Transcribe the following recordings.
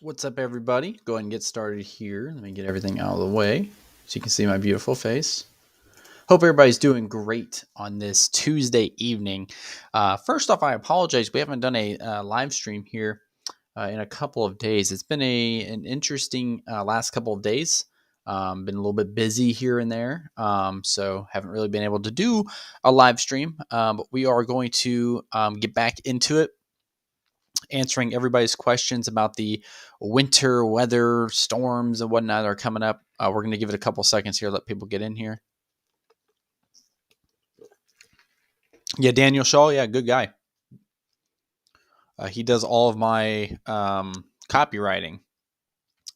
What's up, everybody? Go ahead and get started here. Let me get everything out of the way so you can see my beautiful face. Hope everybody's doing great on this Tuesday evening. First off, I apologize. We haven't done a live stream here in a couple of days. It's been an interesting last couple of days. Been a little bit busy here and there, so haven't really been able to do a live stream. But we are going to get back into it, answering everybody's questions about the winter weather, storms, and whatnot that are coming up. We're going to give it a couple seconds here, let people get in here. Yeah, Daniel Shaw, yeah, good guy. He does all of my copywriting.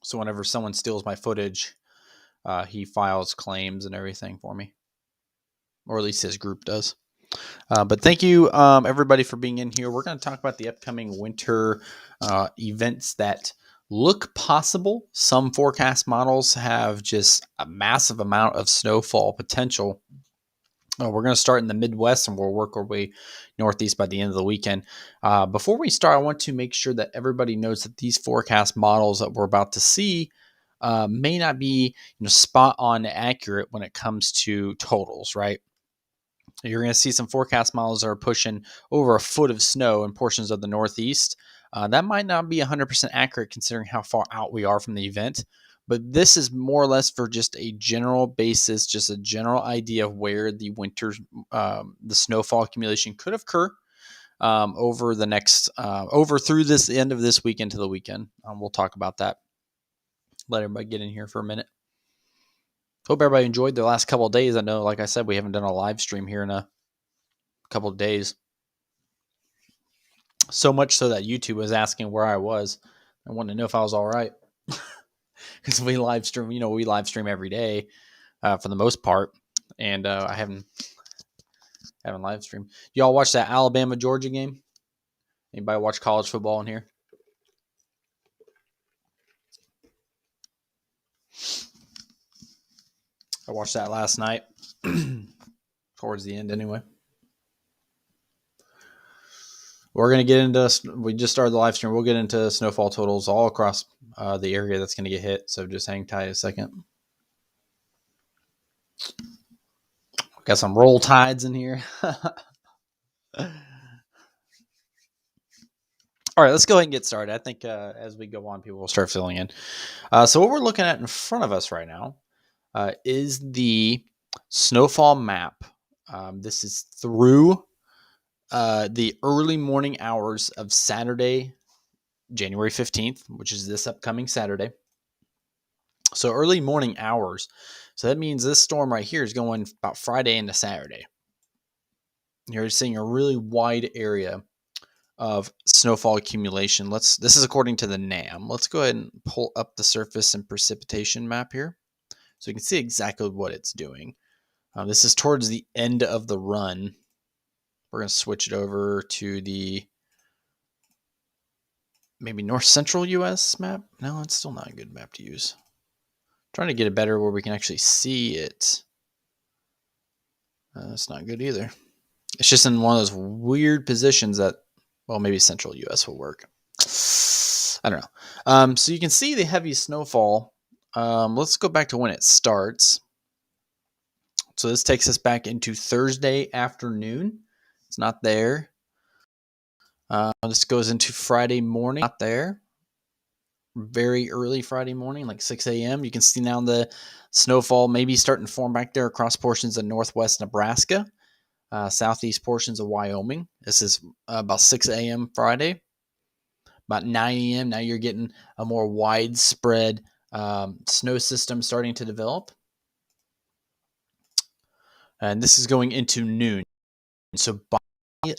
So whenever someone steals my footage, he files claims and everything for me, or at least his group does. But thank you, everybody, for being in here. We're going to talk about the upcoming winter events that look possible. Some forecast models have just a massive amount of snowfall potential. We're going to start in the Midwest and we'll work our way northeast by the end of the weekend. Before we start, I want to make sure that everybody knows that these forecast models that we're about to see may not be spot on accurate when it comes to totals, right? You're going to see some forecast models that are pushing over a foot of snow in portions of the Northeast. That might not be 100% accurate considering how far out we are from the event, but this is more or less for just a general basis, just a general idea of where the winter, the snowfall accumulation could occur over the next, over through this end of this weekend to the weekend. We'll talk about that. Let everybody get in here for a minute. Hope everybody enjoyed the last couple of days. I know, like I said, we haven't done a live stream here in a couple of days. So much so that YouTube was asking where I was. I wanted to know if I was all right. Because we live stream, we live stream every day for the most part. And I haven't live streamed. Y'all watch that Alabama Georgia game? Anybody watch college football in here? I watched that last night. Towards the end, anyway. We're going to get into, we just started the live stream. We'll get into snowfall totals all across the area that's going to get hit. So just hang tight a second. Got some roll tides in here. All right, let's go ahead and get started. I think as we go on, people will start filling in. So what we're looking at in front of us right now is the snowfall map. This is through the early morning hours of Saturday, January 15th, which is this upcoming Saturday. So early morning hours. So that means this storm right here is going about Friday into Saturday. You're seeing a really wide area of snowfall accumulation. This is according to the NAM. Let's go ahead and pull up the surface and precipitation map here so you can see exactly what it's doing. This is towards the end of the run. We're going to switch it over to the maybe north central US map. No, it's still not a good map to use. I'm trying to get it better where we can actually see it. That's not good either. It's just in one of those weird positions that, well, maybe central US will work. I don't know. So you can see the heavy snowfall. Let's go back to when it starts. So this takes us back into Thursday afternoon. It's not there. This goes into Friday morning. Not there. Very early Friday morning, like 6 a.m. You can see now the snowfall maybe starting to form back there across portions of northwest Nebraska, southeast portions of Wyoming. This is about 6 a.m. Friday. About 9 a.m. now you're getting a more widespread snow system starting to develop. And this is going into noon. So by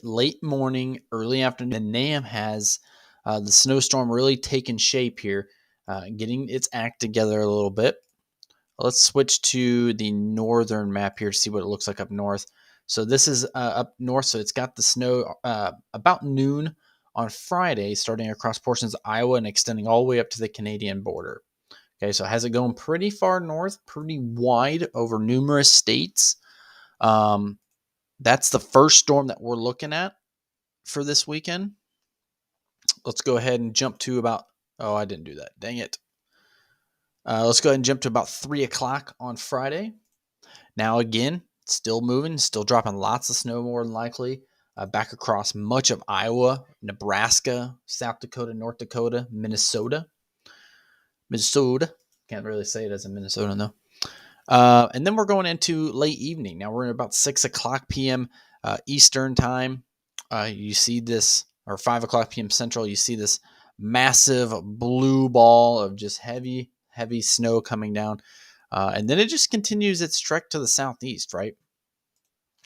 late morning, early afternoon, the NAM has the snowstorm really taking shape here, getting its act together a little bit. Let's switch to the northern map here to see what it looks like up north. So this is up north, so it's got the snow about noon on Friday, starting across portions of Iowa and extending all the way up to the Canadian border. Okay, so it has it going pretty far north, pretty wide over numerous states. That's the first storm that we're looking at for this weekend. Let's go ahead and jump to about Oh, I didn't do that. Dang it. Let's go ahead and jump to about 3 o'clock on Friday. Now, again, still moving, still dropping lots of snow more than likely. Back across much of Iowa, Nebraska, South Dakota, North Dakota, Minnesota. Can't really say it as a Minnesota, though. And then we're going into late evening. Now we're at about 6 o'clock p.m. Eastern time. You see this, or 5 o'clock p.m. Central, you see this massive blue ball of just heavy, heavy snow coming down. And then it just continues its trek to the southeast, right?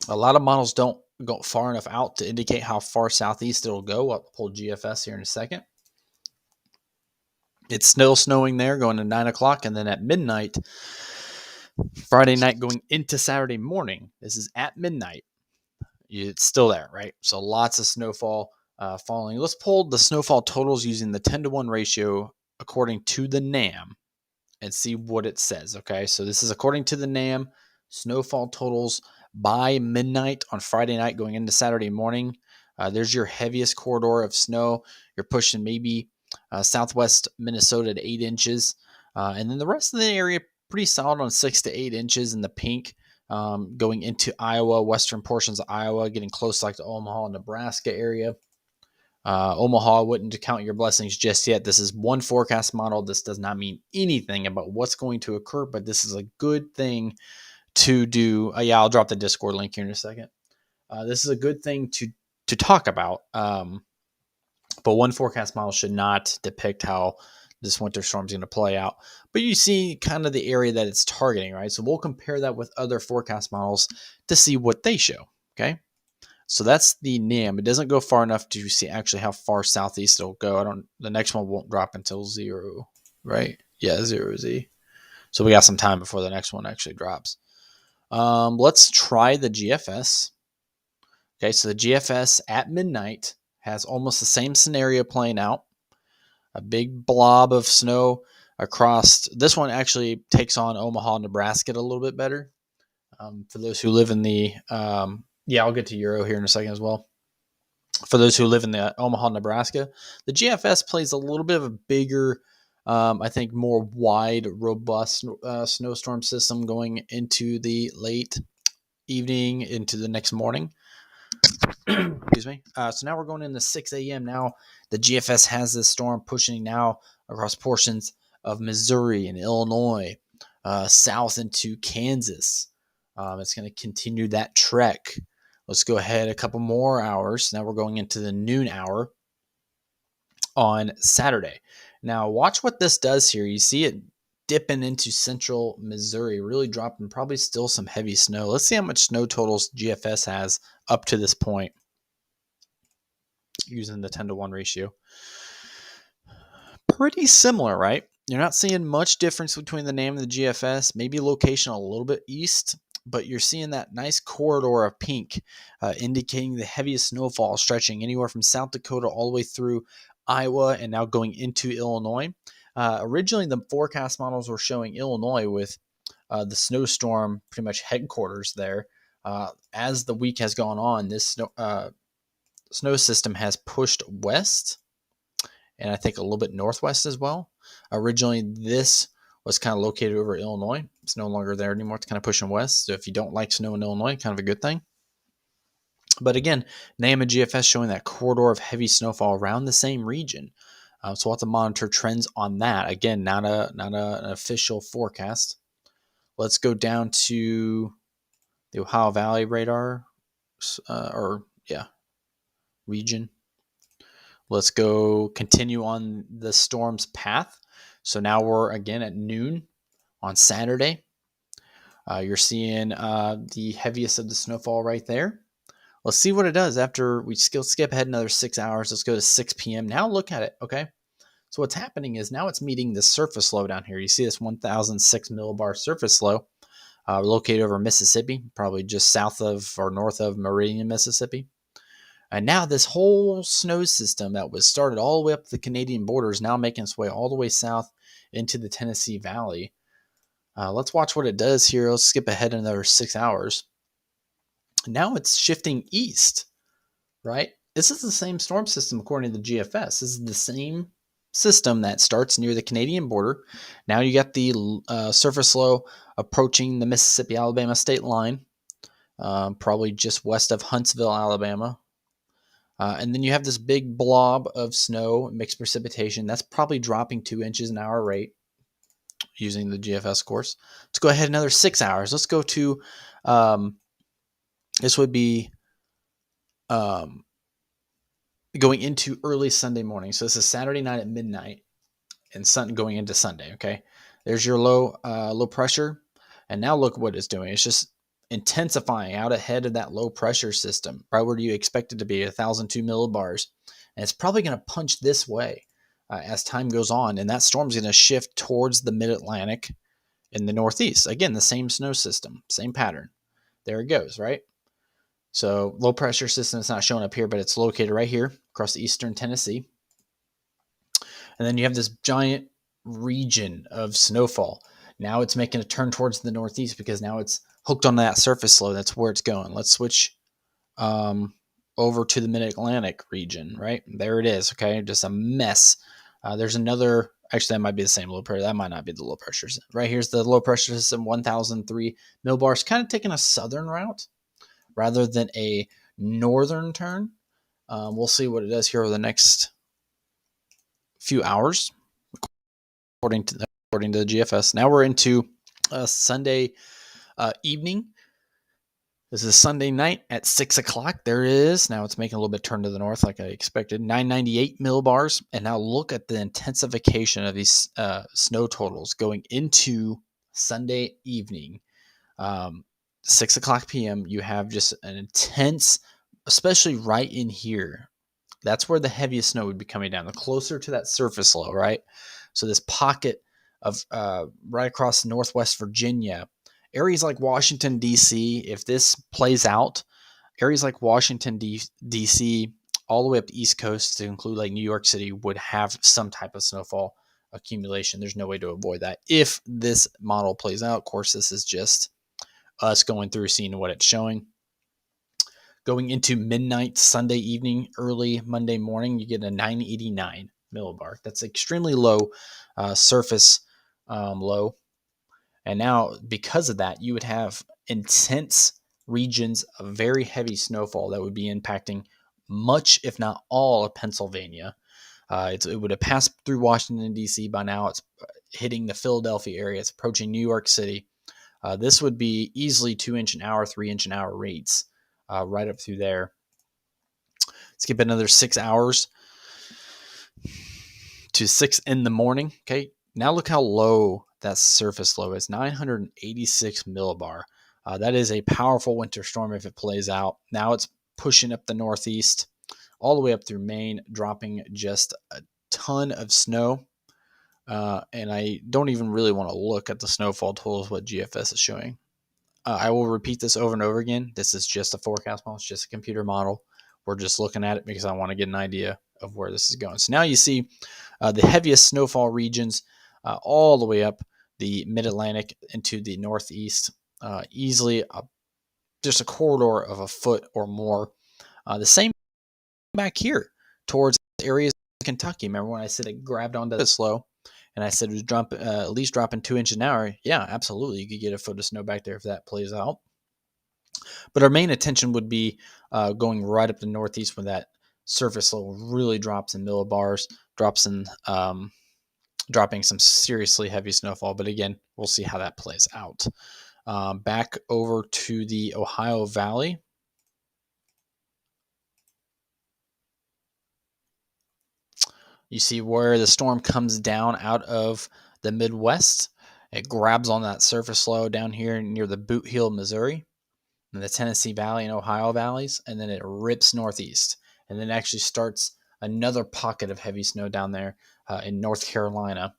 A lot of models don't go far enough out to indicate how far southeast it'll go. I'll pull GFS here in a second. It's still snowing there going to 9 o'clock. And then at midnight, Friday night going into Saturday morning, this is at midnight, it's still there, right? So lots of snowfall falling. Let's pull the snowfall totals using the 10-to-1 ratio according to the NAM and see what it says, okay? So this is according to the NAM, snowfall totals by midnight on Friday night going into Saturday morning. There's your heaviest corridor of snow. You're pushing maybe southwest Minnesota to 8 inches. And then the rest of the area, pretty solid on 6 to 8 inches in the pink. Going into Iowa, western portions of Iowa, getting close like the Omaha, Nebraska area. Omaha, wouldn't count your blessings just yet. This is one forecast model. This does not mean anything about what's going to occur, but this is a good thing to do. Yeah, I'll drop the Discord link here in a second. This is a good thing to talk about. But one forecast model should not depict how this winter storm is going to play out. But you see kind of the area that it's targeting, right? So we'll compare that with other forecast models to see what they show, okay? So that's the NAM. It doesn't go far enough to see actually how far southeast it'll go. The next one won't drop until 0, right? Yeah, 0Z. So we got some time before the next one actually drops. Let's try the GFS. Okay, so the GFS at midnight has almost the same scenario playing out. A big blob of snow across. This one actually takes on Omaha, Nebraska a little bit better. For those who live in the, I'll get to Euro here in a second as well. For those who live in the Omaha, Nebraska, the GFS plays a little bit of a bigger, I think more wide, robust snowstorm system going into the late evening into the next morning. Excuse me. So now we're going into 6 a.m. Now the GFS has this storm pushing now across portions of Missouri and Illinois, south into Kansas. It's going to continue that trek. Let's go ahead a couple more hours. Now we're going into the noon hour on Saturday. Now watch what this does here. You see it dipping into central Missouri, really dropping probably still some heavy snow. Let's see how much snow totals GFS has up to this point using the 10-to-1 ratio. Pretty similar, right? You're not seeing much difference between the NAM and the GFS, maybe location a little bit east, but you're seeing that nice corridor of pink indicating the heaviest snowfall stretching anywhere from South Dakota all the way through Iowa and now going into Illinois. Originally, the forecast models were showing Illinois with the snowstorm pretty much headquarters there. As the week has gone on, this snow system has pushed west and I think a little bit northwest as well. Originally, this was kind of located over Illinois. It's no longer there anymore. It's kind of pushing west. So if you don't like snow in Illinois, kind of a good thing. But again, NAM and GFS showing that corridor of heavy snowfall around the same region. So we'll have to monitor trends on that. Again, not an official forecast. Let's go down to the Ohio Valley radar, region. Let's go continue on the storm's path. So now we're again at noon on Saturday. You're seeing the heaviest of the snowfall right there. Let's see what it does after we skip ahead another 6 hours. Let's go to 6 p.m. Now look at it, okay? So what's happening is now it's meeting the surface low down here. You see this 1,006 millibar surface low located over Mississippi, probably just south of or north of Meridian, Mississippi. And now this whole snow system that was started all the way up the Canadian border is now making its way all the way south into the Tennessee Valley. Let's watch what it does here. Let's skip ahead another 6 hours. Now it's shifting east, right? This is the same storm system according to the GFS. This is the same system that starts near the Canadian border. Now you got the surface low approaching the Mississippi-Alabama state line, probably just west of Huntsville, Alabama. And then you have this big blob of snow, mixed precipitation. That's probably dropping 2 inches an hour rate using the GFS course. Let's go ahead another 6 hours. Let's go to, this would be going into early Sunday morning. So this is Saturday night at midnight and going into Sunday. Okay, there's your low pressure, and now look what it's doing. It's just intensifying out ahead of that low pressure system, right where you expect it to be, 1,002 millibars, and it's probably going to punch this way as time goes on, and that storm's going to shift towards the mid-Atlantic in the Northeast. Again, the same snow system, same pattern. There it goes, right? So low pressure system is not showing up here, but it's located right here across eastern Tennessee. And then you have this giant region of snowfall. Now it's making a turn towards the Northeast because now it's hooked on that surface low. That's where it's going. Let's switch over to the Mid-Atlantic region, right? There it is, okay? Just a mess. There's another, actually that might be the same low pressure. That might not be the low pressure. Right here's the low pressure system, 1,003 millibars, kind of taking a southern route rather than a northern turn. We'll see what it does here over the next few hours, according to the GFS. Now we're into Sunday evening. This is Sunday night at 6 o'clock. There it is. Now it's making a little bit turn to the north like I expected. 998 millibars. And now look at the intensification of these snow totals going into Sunday evening. 6 o'clock p.m. You have just an intense, especially right in here. That's where the heaviest snow would be coming down, the closer to that surface low, right? So this pocket of right across Northwest Virginia, areas like Washington, D.C., if this plays out, areas like Washington, D.C., all the way up the East Coast to include like New York City would have some type of snowfall accumulation. There's no way to avoid that. If this model plays out, of course, this is just us going through, seeing what it's showing. Going into midnight Sunday evening, early Monday morning, you get a 989 millibar. That's extremely low surface low. And now, because of that, you would have intense regions of very heavy snowfall that would be impacting much, if not all, of Pennsylvania. It would have passed through Washington, D.C. by now. It's hitting the Philadelphia area. It's approaching New York City. This would be easily 2-inch an hour, 3-inch an hour rates right up through there. Skip another 6 hours to 6 in the morning. Okay, now look how low that surface low is, 986 millibar. That is a powerful winter storm if it plays out. Now it's pushing up the Northeast all the way up through Maine, dropping just a ton of snow. And I don't even really want to look at the snowfall totals, what GFS is showing. I will repeat this over and over again. This is just a forecast model. It's just a computer model. We're just looking at it because I want to get an idea of where this is going. So now you see the heaviest snowfall regions all the way up the mid-Atlantic into the Northeast, easily just a corridor of a foot or more. The same back here towards areas of Kentucky. Remember when I said it grabbed onto the slow and I said it was at least dropping 2 inches an hour? Yeah, absolutely. You could get a foot of snow back there if that plays out. But our main attention would be going right up the Northeast when that surface low really drops in millibars, dropping some seriously heavy snowfall. But again, we'll see how that plays out. Back over to the Ohio Valley. You see where the storm comes down out of the Midwest. It grabs on that surface low down here near the Boot Heel, Missouri, and the Tennessee Valley and Ohio valleys, and then it rips northeast, and then actually starts another pocket of heavy snow down there in North Carolina,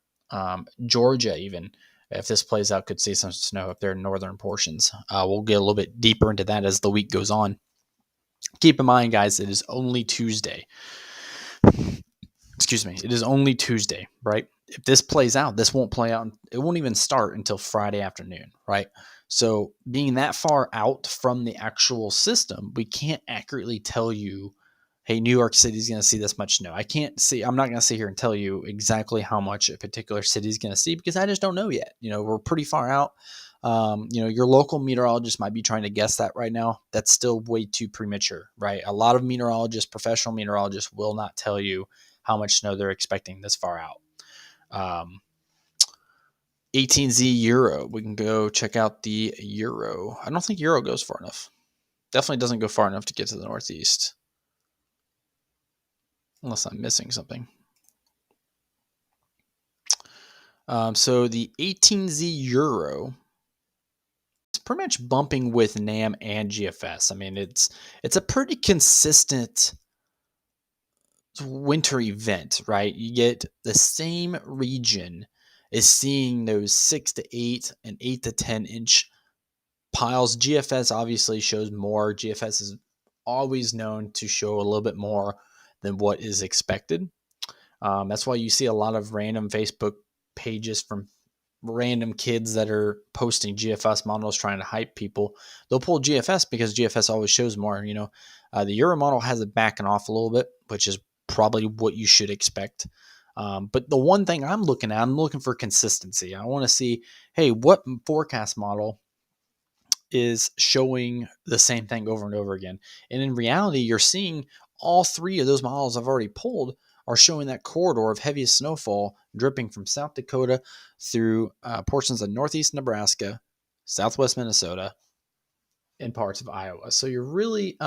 Georgia even. If this plays out, could see some snow up there in northern portions. We'll get a little bit deeper into that as the week goes on. Keep in mind, guys, it is only Tuesday. Excuse me. It is only Tuesday, right? If this plays out, this won't play out. It won't even start until Friday afternoon, right? So being that far out from the actual system, we can't accurately tell you, hey, New York City is going to see this much snow. I'm not going to sit here and tell you exactly how much a particular city is going to see because I just don't know yet. We're pretty far out. Your local meteorologist might be trying to guess that right now. That's still way too premature, right? A lot of meteorologists, professional meteorologists, will not tell you how much snow they're expecting this far out. 18Z Euro. We can go check out the Euro. I don't think Euro goes far enough. Definitely doesn't go far enough to get to the Northeast. Unless I'm missing something. So the 18Z Euro is pretty much bumping with NAM and GFS. I mean, it's a pretty consistent winter event, right? You get the same region is seeing those 6 to 8 and 8 to 10 inch piles. GFS obviously shows more. GFS is always known to show a little bit more than what is expected. That's why you see a lot of random Facebook pages from random kids that are posting GFS models trying to hype people. They'll pull GFS because GFS always shows more. The Euro model has it backing off a little bit, which is probably what you should expect. But the one thing I'm looking for consistency. I want to see, hey, what forecast model is showing the same thing over and over again? And in reality, you're seeing all three of those models I've already pulled are showing that corridor of heaviest snowfall dripping from South Dakota through portions of northeast Nebraska, southwest Minnesota, and parts of Iowa. So you're really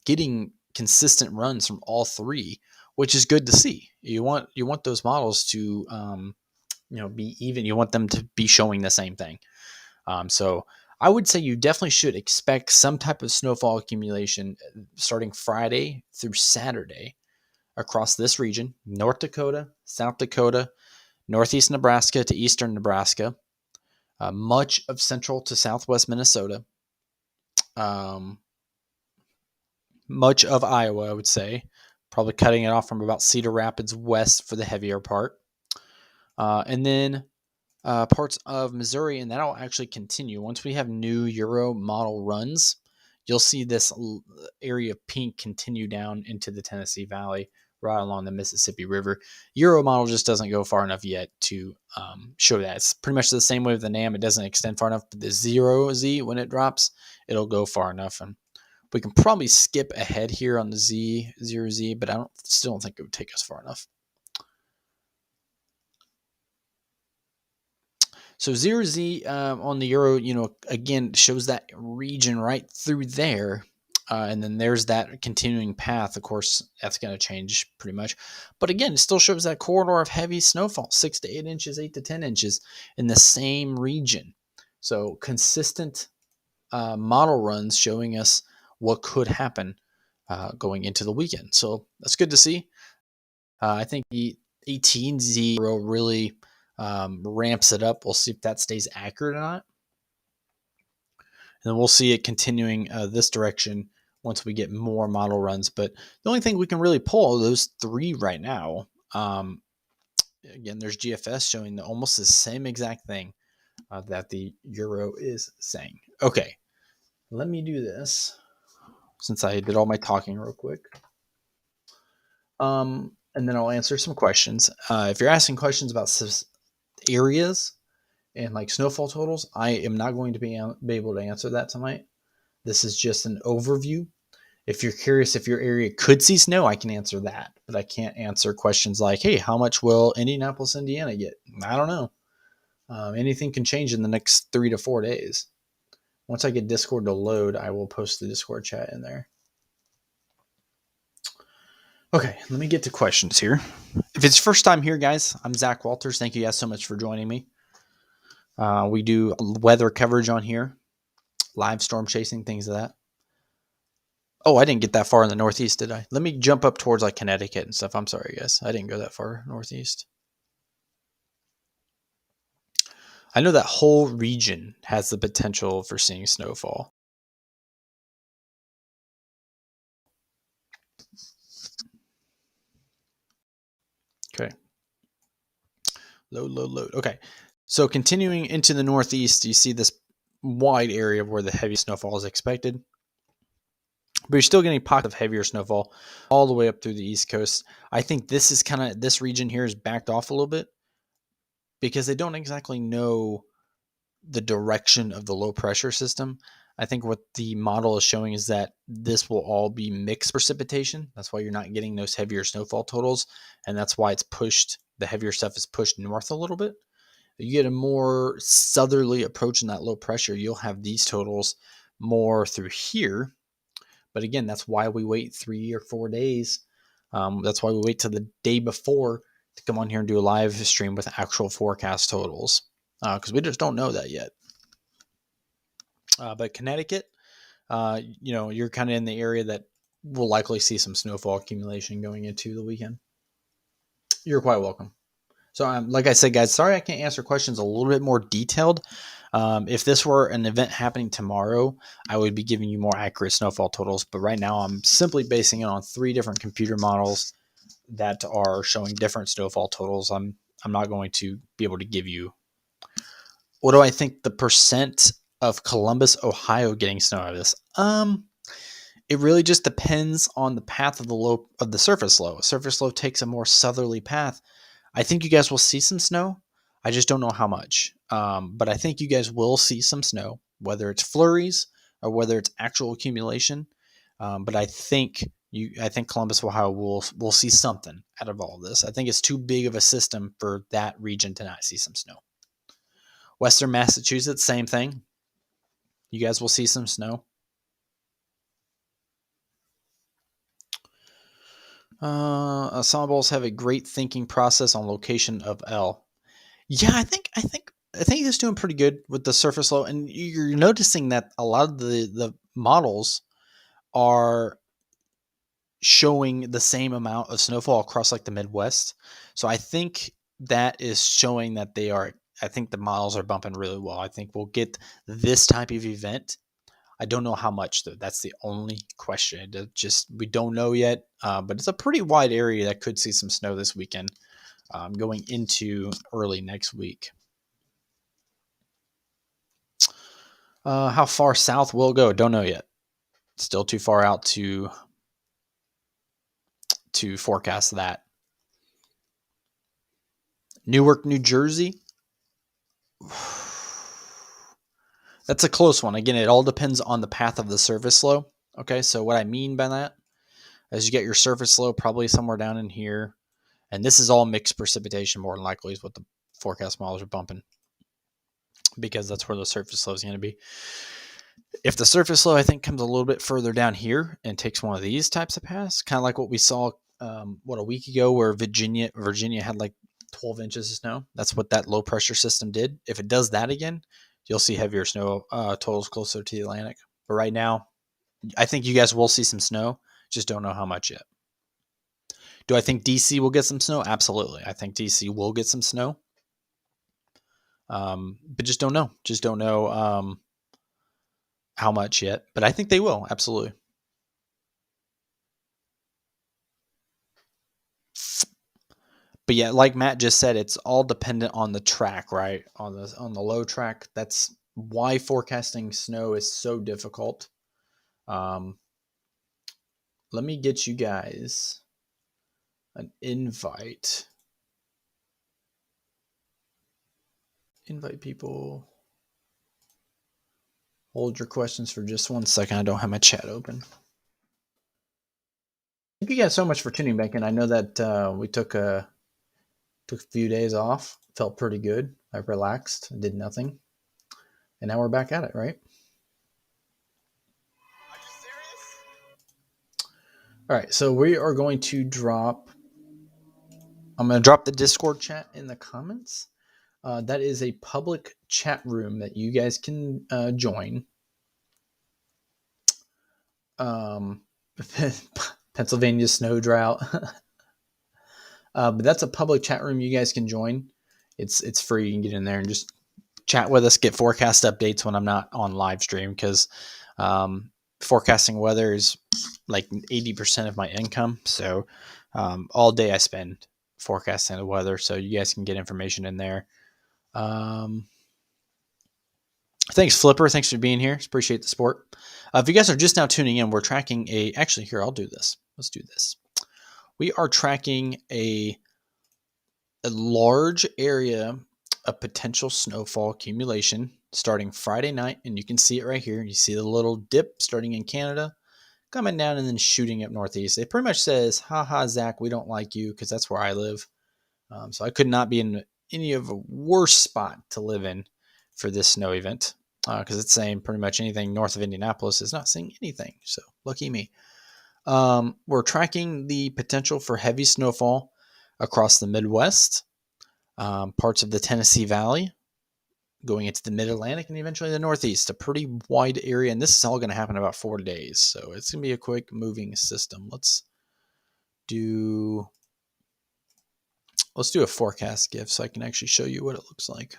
getting consistent runs from all three, which is good to see. You want those models to be even. You want them to be showing the same thing. So I would say you definitely should expect some type of snowfall accumulation starting Friday through Saturday across this region: North Dakota, South Dakota, northeast Nebraska to eastern Nebraska, much of central to southwest Minnesota, much of Iowa, I would say, probably cutting it off from about Cedar Rapids west for the heavier part, and then parts of Missouri, and that'll actually continue. Once we have new Euro model runs, you'll see this area of pink continue down into the Tennessee Valley, right along the Mississippi River. Euro model just doesn't go far enough yet to show that. It's pretty much the same way with the NAM. It doesn't extend far enough, but the 0Z, when it drops, it'll go far enough. And we can probably skip ahead here on the 0Z, but still don't think it would take us far enough. So 0Z on the Euro, again, shows that region right through there. And then there's that continuing path. Of course, that's going to change pretty much. But again, it still shows that corridor of heavy snowfall, 6 to 8 inches, 8 to 10 inches in the same region. So consistent model runs showing us what could happen going into the weekend. So that's good to see. I think the 18Z really ramps it up. We'll see if that stays accurate or not. And then we'll see it continuing this direction once we get more model runs. But the only thing we can really pull are those three right now. Again, there's GFS showing almost the same exact thing that the Euro is saying. Okay, let me do this since I did all my talking real quick. And then I'll answer some questions. If you're asking questions about areas and like snowfall totals, I am not going to be able to answer that tonight. This is just an overview. If you're curious if your area could see snow, I can answer that, but I can't answer questions like, hey, how much will Indianapolis, Indiana get? I don't know. Anything can change in the next 3 to 4 days. Once I get Discord to load, I will post the Discord chat in there. Okay, let me get to questions here. If it's first time here, guys, I'm Zach Walters. Thank you guys so much for joining me. We do weather coverage on here, live storm chasing, things of that. Oh, I didn't get that far in the Northeast, did I? Let me jump up towards like Connecticut and stuff. I'm sorry, guys. I didn't go that far Northeast. I know that whole region has the potential for seeing snowfall. Okay. Load. Okay. So continuing into the Northeast, you see this wide area where the heavy snowfall is expected. but you're still getting pockets of heavier snowfall all the way up through the East Coast. I think this region here is backed off a little bit because they don't exactly know the direction of the low pressure system. I think what the model is showing is that this will all be mixed precipitation. That's why you're not getting those heavier snowfall totals. And that's why the heavier stuff is pushed north a little bit. You get a more southerly approach in that low pressure, you'll have these totals more through here. But again, that's why we wait 3 or 4 days. That's why we wait till the day before to come on here and do a live stream with actual forecast totals, because we just don't know that yet. But Connecticut, you're kind of in the area that will likely see some snowfall accumulation going into the weekend. You're quite welcome. So, like I said, guys, sorry I can't answer questions a little bit more detailed. If this were an event happening tomorrow, I would be giving you more accurate snowfall totals. But right now, I'm simply basing it on 3 different computer models that are showing different snowfall totals. I'm not going to be able to give you. What do I think the percent of Columbus, Ohio, getting snow out of this? It really just depends on the path of the surface low. Surface low takes a more southerly path. I think you guys will see some snow. I just don't know how much. But I think you guys will see some snow, whether it's flurries or whether it's actual accumulation. But I think Columbus, Ohio will see something out of all of this. I think it's too big of a system for that region to not see some snow. Western Massachusetts, same thing. You guys will see some snow. Ensembles have a great thinking process on location of L. Yeah, I think he's doing pretty good with the surface low, and you're noticing that a lot of the models are showing the same amount of snowfall across like the Midwest. So I think that is showing that I think the models are bumping really well. I think we'll get this type of event. I don't know how much though. That's the only question. We don't know yet. But it's a pretty wide area that could see some snow this weekend, going into early next week. How far south will go? Don't know yet. Still too far out to forecast that. Newark, New Jersey. That's a close one. Again, it all depends on the path of the surface low. Okay, so what I mean by that is you get your surface low probably somewhere down in here. And this is all mixed precipitation, more than likely, is what the forecast models are bumping, because that's where the surface low is going to be. If the surface low, I think, comes a little bit further down here and takes one of these types of paths, kind of like what we saw, a week ago, where Virginia had like 12 inches of snow. That's what that low pressure system did. If it does that again, you'll see heavier snow totals closer to the Atlantic. But right now, I think you guys will see some snow. Just don't know how much yet. Do I think DC will get some snow? Absolutely. I think DC will get some snow. But just don't know. Just don't know how much yet. But I think they will. Absolutely. But yeah, like Matt just said, it's all dependent on the track, right? On the low track. That's why forecasting snow is so difficult. Let me get you guys an invite. Invite people. Hold your questions for just 1 second. I don't have my chat open. Thank you guys so much for tuning back in. I know that we took a few days off. Felt pretty good. I relaxed, did nothing. And now we're back at it, right? Are you serious? All right, so we are going to I'm going to drop the Discord chat in the comments. That is a public chat room that you guys can join. Pennsylvania snow drought. But that's a public chat room you guys can join. It's free. You can get in there and just chat with us, get forecast updates when I'm not on live stream, because forecasting weather is like 80% of my income. So all day I spend forecasting the weather, so you guys can get information in there. Thanks, Flipper. Thanks for being here. Appreciate the support. If you guys are just now tuning in, we're tracking a. Actually, here, I'll do this. Let's do this. We are tracking a large area of potential snowfall accumulation starting Friday night, and you can see it right here. You see the little dip starting in Canada, coming down and then shooting up northeast. It pretty much says, haha, Zach, we don't like you, because that's where I live. So I could not be in any of a worse spot to live in for this snow event, because it's saying pretty much anything north of Indianapolis is not seeing anything. So lucky me. We're tracking the potential for heavy snowfall across the Midwest, parts of the Tennessee Valley, going into the Mid-Atlantic, and eventually the Northeast. A pretty wide area, and this is all going to happen in about 4 days. So it's going to be a quick moving system. Let's do a forecast GIF so I can actually show you what it looks like.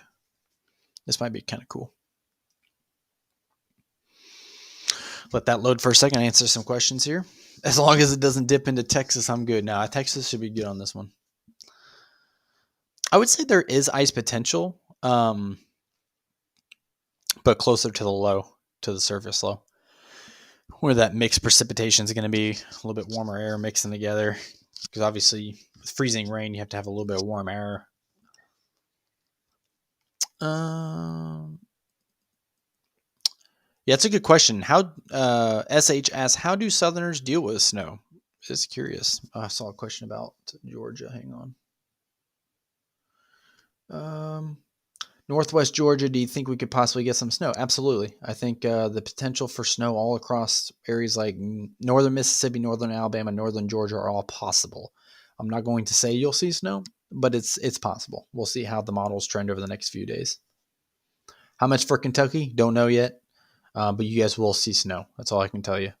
This might be kind of cool. Let that load for a second. Answer some questions here. As long as it doesn't dip into Texas, I'm good. Now, Texas should be good on this one. I would say there is ice potential, but closer to the low, to the surface low, where that mixed precipitation is going to be a little bit warmer air mixing together. Because obviously, with freezing rain, you have to have a little bit of warm air. Yeah, it's a good question. How SH asks, how do Southerners deal with snow? Just curious. I saw a question about Georgia. Hang on. Northwest Georgia, do you think we could possibly get some snow? Absolutely. I think the potential for snow all across areas like northern Mississippi, northern Alabama, northern Georgia are all possible. I'm not going to say you'll see snow, but it's possible. We'll see how the models trend over the next few days. How much for Kentucky? Don't know yet. But you guys will see snow. That's all I can tell you.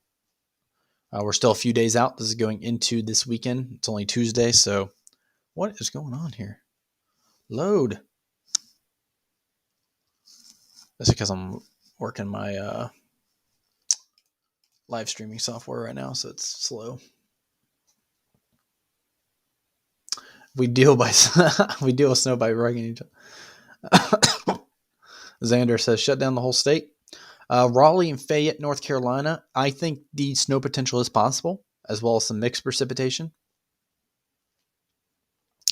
We're still a few days out. This is going into this weekend. It's only Tuesday, so what is going on here? Load. That's because I'm working my live streaming software right now, so it's slow. We deal with snow by rugging each other. Xander says, shut down the whole state. Raleigh and Fayette, North Carolina, I think the snow potential is possible, as well as some mixed precipitation.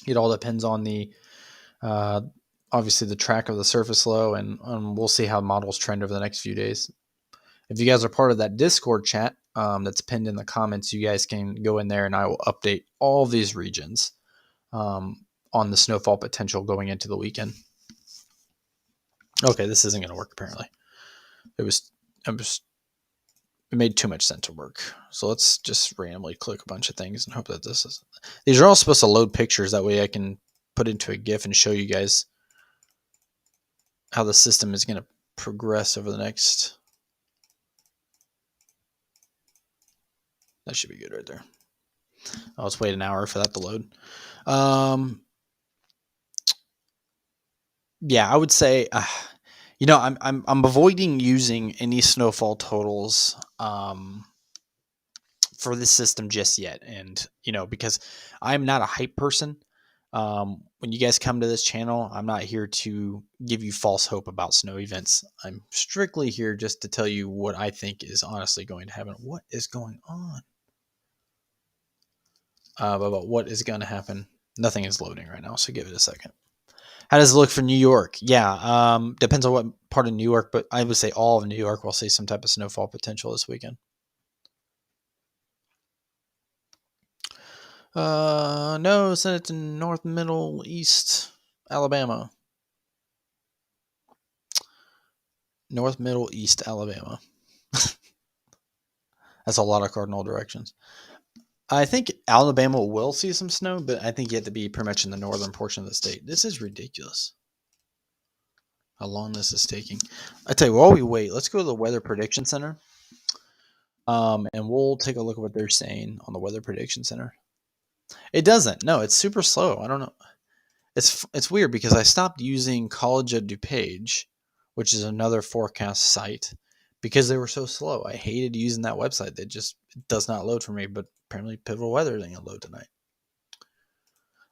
It all depends on the, obviously, the track of the surface low, and we'll see how models trend over the next few days. If you guys are part of that Discord chat that's pinned in the comments, you guys can go in there, and I will update all of these regions on the snowfall potential going into the weekend. Okay, this isn't going to work, apparently. It made too much sense to work. So let's just randomly click a bunch of things and hope that this is. These are all supposed to load pictures. That way I can put into a GIF and show you guys how the system is going to progress over the next. That should be good right there. Oh, let's wait an hour for that to load. Yeah, I would say, I'm avoiding using any snowfall totals for this system just yet, and because I'm not a hype person. When you guys come to this channel, I'm not here to give you false hope about snow events. I'm strictly here just to tell you what I think is honestly going to happen. What is going on? About what is going to happen. Nothing is loading right now, so give it a second. How does it look for New York? Yeah, depends on what part of New York, but I would say all of New York will see some type of snowfall potential this weekend. No, send it to North, Middle, East, Alabama. North, Middle, East, Alabama. That's a lot of cardinal directions. I think Alabama will see some snow, but I think you have to be pretty much in the northern portion of the state. This is ridiculous. How long this is taking. I tell you, while we wait, let's go to the Weather Prediction Center. And we'll take a look at what they're saying on the Weather Prediction Center. It doesn't. No, it's super slow. I don't know. It's weird because I stopped using College of DuPage, which is another forecast site, because they were so slow. I hated using that website. It does not load for me, but apparently Pivotal Weather isn't going to load tonight.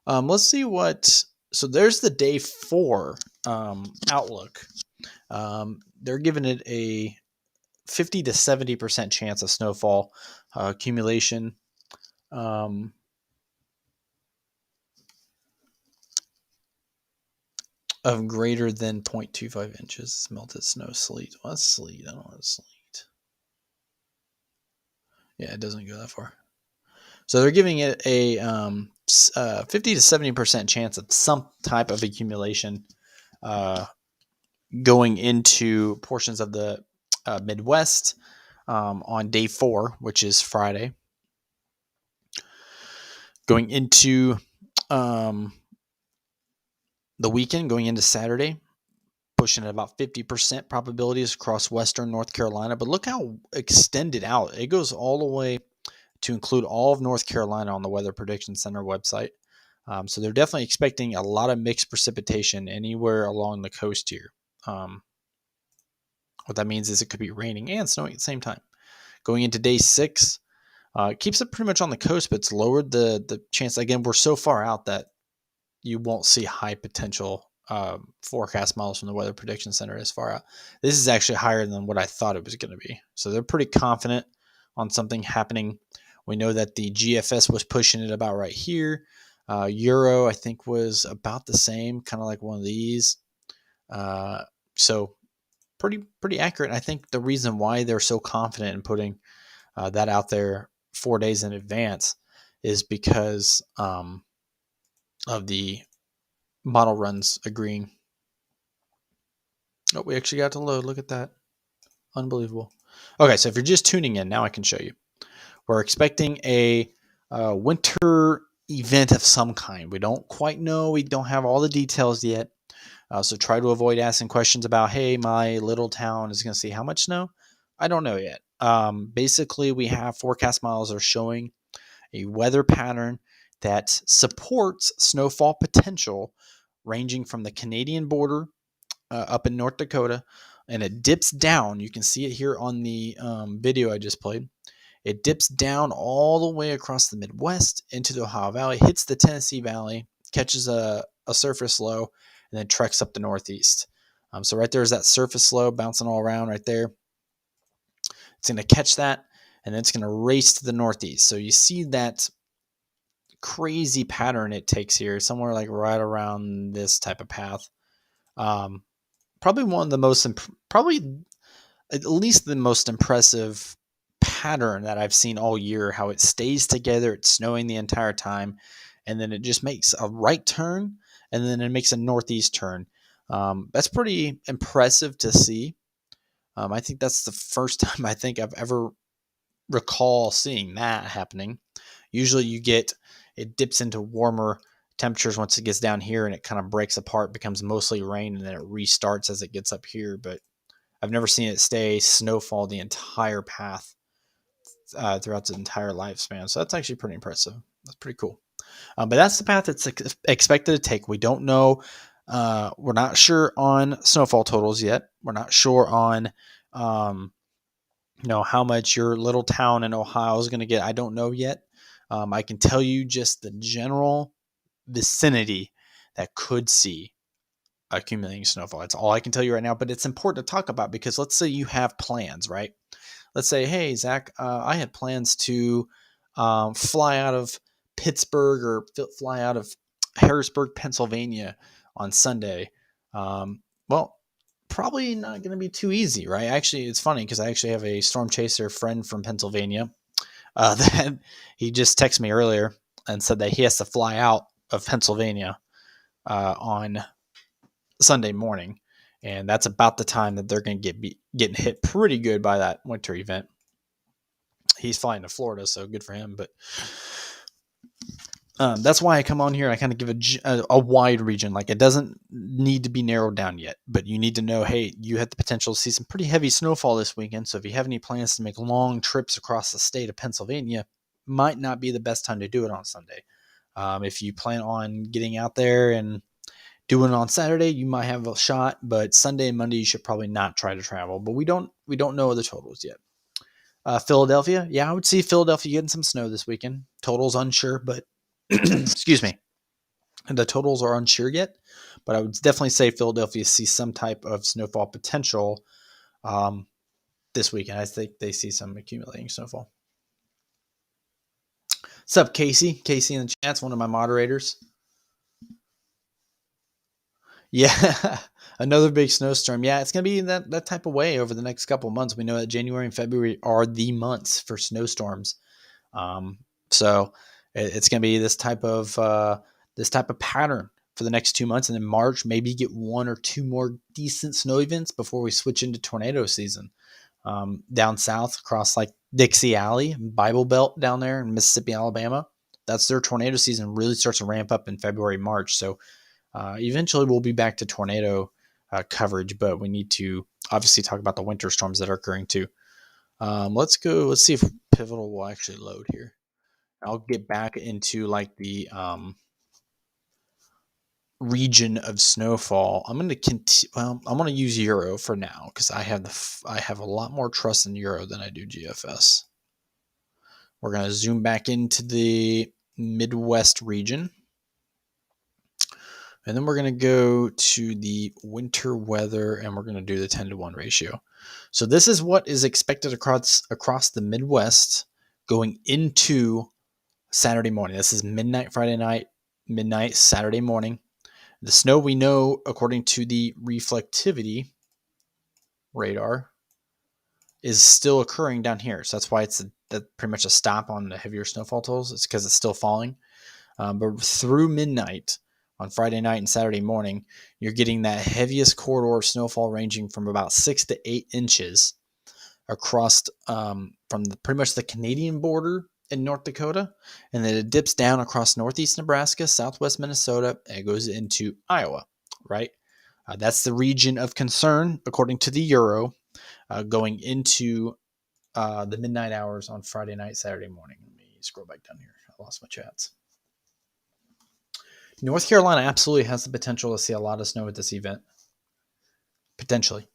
Let's see what. So there's the day 4 outlook. they're giving it a 50 to 70% chance of snowfall accumulation. Of greater than 0.25 inches melted snow, sleet. Well, that's sleet. I don't want sleet. Yeah, it doesn't go that far. So they're giving it a 50 to 70% chance of some type of accumulation going into portions of the Midwest on day 4, which is Friday. Going into the weekend, going into Saturday, pushing at about 50% probabilities across western North Carolina. But look how extended out. It goes all the way to include all of North Carolina on the Weather Prediction Center website. So they're definitely expecting a lot of mixed precipitation anywhere along the coast here. What that means is it could be raining and snowing at the same time. Going into day 6, it keeps it pretty much on the coast, but it's lowered the chance. Again, we're so far out that you won't see high potential forecast models from the Weather Prediction Center as far out. This is actually higher than what I thought it was going to be. So they're pretty confident on something happening. We know that the GFS was pushing it about right here. Euro, I think, was about the same, kind of like one of these. So pretty accurate. I think the reason why they're so confident in putting that out there 4 days in advance is because of the model runs agreeing. Oh, we actually got to load. Look at that. Unbelievable. Okay, so if you're just tuning in, now I can show you. We're expecting a winter event of some kind. We don't quite know. We don't have all the details yet. So try to avoid asking questions about, hey, my little town is going to see how much snow. I don't know yet. Basically, we have forecast models are showing a weather pattern that supports snowfall potential ranging from the Canadian border up in North Dakota, and it dips down. You can see it here on the video I just played. It dips down all the way across the Midwest into the Ohio Valley, hits the Tennessee Valley, catches a surface low, and then treks up the Northeast. So right there is that surface low bouncing all around right there. It's going to catch that, and then it's going to race to the Northeast. So you see that crazy pattern it takes here, somewhere like right around this type of path. Probably one of the most, probably at least the most impressive pattern that I've seen all year, how it stays together. It's snowing the entire time, and then it just makes a right turn, and then it makes a northeast turn. That's pretty impressive to see. I think that's the first time I think I've ever recall seeing that happening. Usually it dips into warmer temperatures once it gets down here, and it kind of breaks apart, becomes mostly rain, and then it restarts as it gets up here. But I've never seen it stay snowfall the entire path throughout the entire lifespan. So that's actually pretty impressive. That's pretty cool. But that's the path it's expected to take. We don't know. We're not sure on snowfall totals yet. We're not sure on how much your little town in Ohio is going to get. I don't know yet. I can tell you just the general vicinity that could see accumulating snowfall. That's all I can tell you right now, but it's important to talk about because let's say you have plans, right? Let's say, hey, Zach, I had plans to fly out of Pittsburgh or fly out of Harrisburg, Pennsylvania on Sunday. Well, probably not going to be too easy, right? Actually, it's funny because I actually have a storm chaser friend from Pennsylvania that he just texted me earlier and said that he has to fly out of Pennsylvania on Sunday morning, and that's about the time that they're going to getting hit pretty good by that winter event. He's flying to Florida, so good for him. But that's why I come on here. I kind of give a wide region. Like it doesn't need to be narrowed down yet, but you need to know, hey, you have the potential to see some pretty heavy snowfall this weekend. So if you have any plans to make long trips across the state of Pennsylvania, might not be the best time to do it on Sunday. If you plan on getting out there and doing it on Saturday, you might have a shot, but Sunday and Monday you should probably not try to travel. But we don't know the totals yet. Philadelphia, yeah, I would see Philadelphia getting some snow this weekend. Totals unsure, but excuse me, the totals are unsure yet. But I would definitely say Philadelphia sees some type of snowfall potential this weekend. I think they see some accumulating snowfall. What's up, Casey? Casey in the chat's one of my moderators. Yeah, another big snowstorm. Yeah, it's going to be in that type of way over the next couple of months. We know that January and February are the months for snowstorms. Um, so it's going to be this type of pattern for the next 2 months, and in March maybe get one or two more decent snow events before we switch into tornado season. Down south across like Dixie Alley, Bible Belt down there in Mississippi, Alabama, that's their tornado season really starts to ramp up in February, March. So eventually we'll be back to tornado coverage, but we need to obviously talk about the winter storms that are occurring too. Let's see if Pivotal will actually load here. I'll get back into like the region of snowfall. I'm going to use Euro for now because I have a lot more trust in Euro than I do GFS. We're going to zoom back into the Midwest region. And then we're going to go to the winter weather, and we're going to do the 10-to-1 ratio. So this is what is expected across the Midwest going into Saturday morning. This is midnight Friday night, midnight Saturday morning. The snow we know, according to the reflectivity radar, is still occurring down here. So that's why it's pretty much a stop on the heavier snowfall totals. It's because it's still falling. But through midnight on Friday night and Saturday morning, you're getting that heaviest corridor of snowfall ranging from about 6 to 8 inches across from pretty much the Canadian border in North Dakota, and then it dips down across northeast Nebraska, southwest Minnesota, and it goes into Iowa, right? That's the region of concern, according to the Euro, going into the midnight hours on Friday night, Saturday morning. Let me scroll back down here. I lost my chats. North Carolina absolutely has the potential to see a lot of snow at this event. Potentially.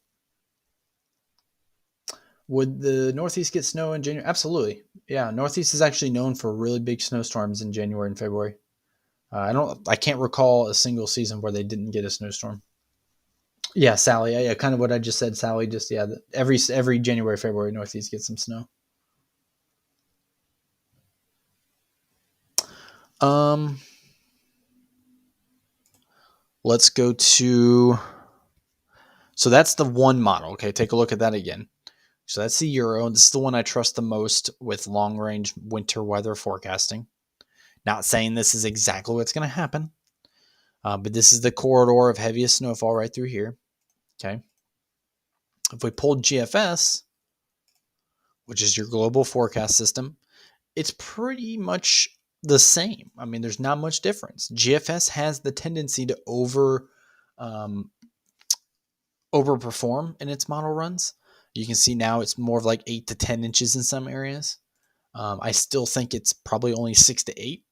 Would the Northeast get snow in January? Absolutely. Yeah, Northeast is actually known for really big snowstorms in January and February. I can't recall a single season where they didn't get a snowstorm. Yeah, Sally. Yeah, kind of what I just said. Sally. Just every January, February, Northeast gets some snow. Let's go to. So that's the one model. Okay, take a look at that again. So that's the Euro. This is the one I trust the most with long-range winter weather forecasting. Not saying this is exactly what's going to happen, but this is the corridor of heaviest snowfall right through here. Okay. If we pulled GFS, which is your global forecast system, it's pretty much the same. I mean, there's not much difference. GFS has the tendency to overperform in its model runs. You can see now it's more of like 8 to 10 inches in some areas. I still think it's probably only 6 to 8.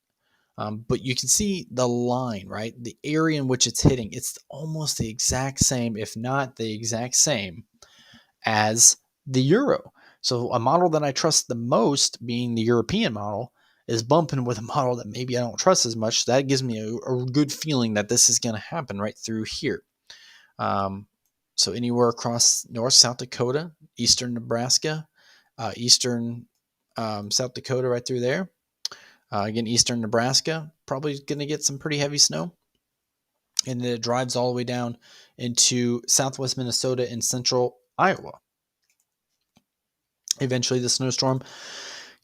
But you can see the line, right? The area in which it's hitting, it's almost the exact same, if not the exact same, as the Euro. So a model that I trust the most, being the European model, is bumping with a model that maybe I don't trust as much. That gives me a good feeling that this is going to happen right through here. So anywhere across North South Dakota, eastern Nebraska, eastern South Dakota, right through there. Again, eastern Nebraska, probably going to get some pretty heavy snow. And then it drives all the way down into southwest Minnesota and central Iowa. Eventually, the snowstorm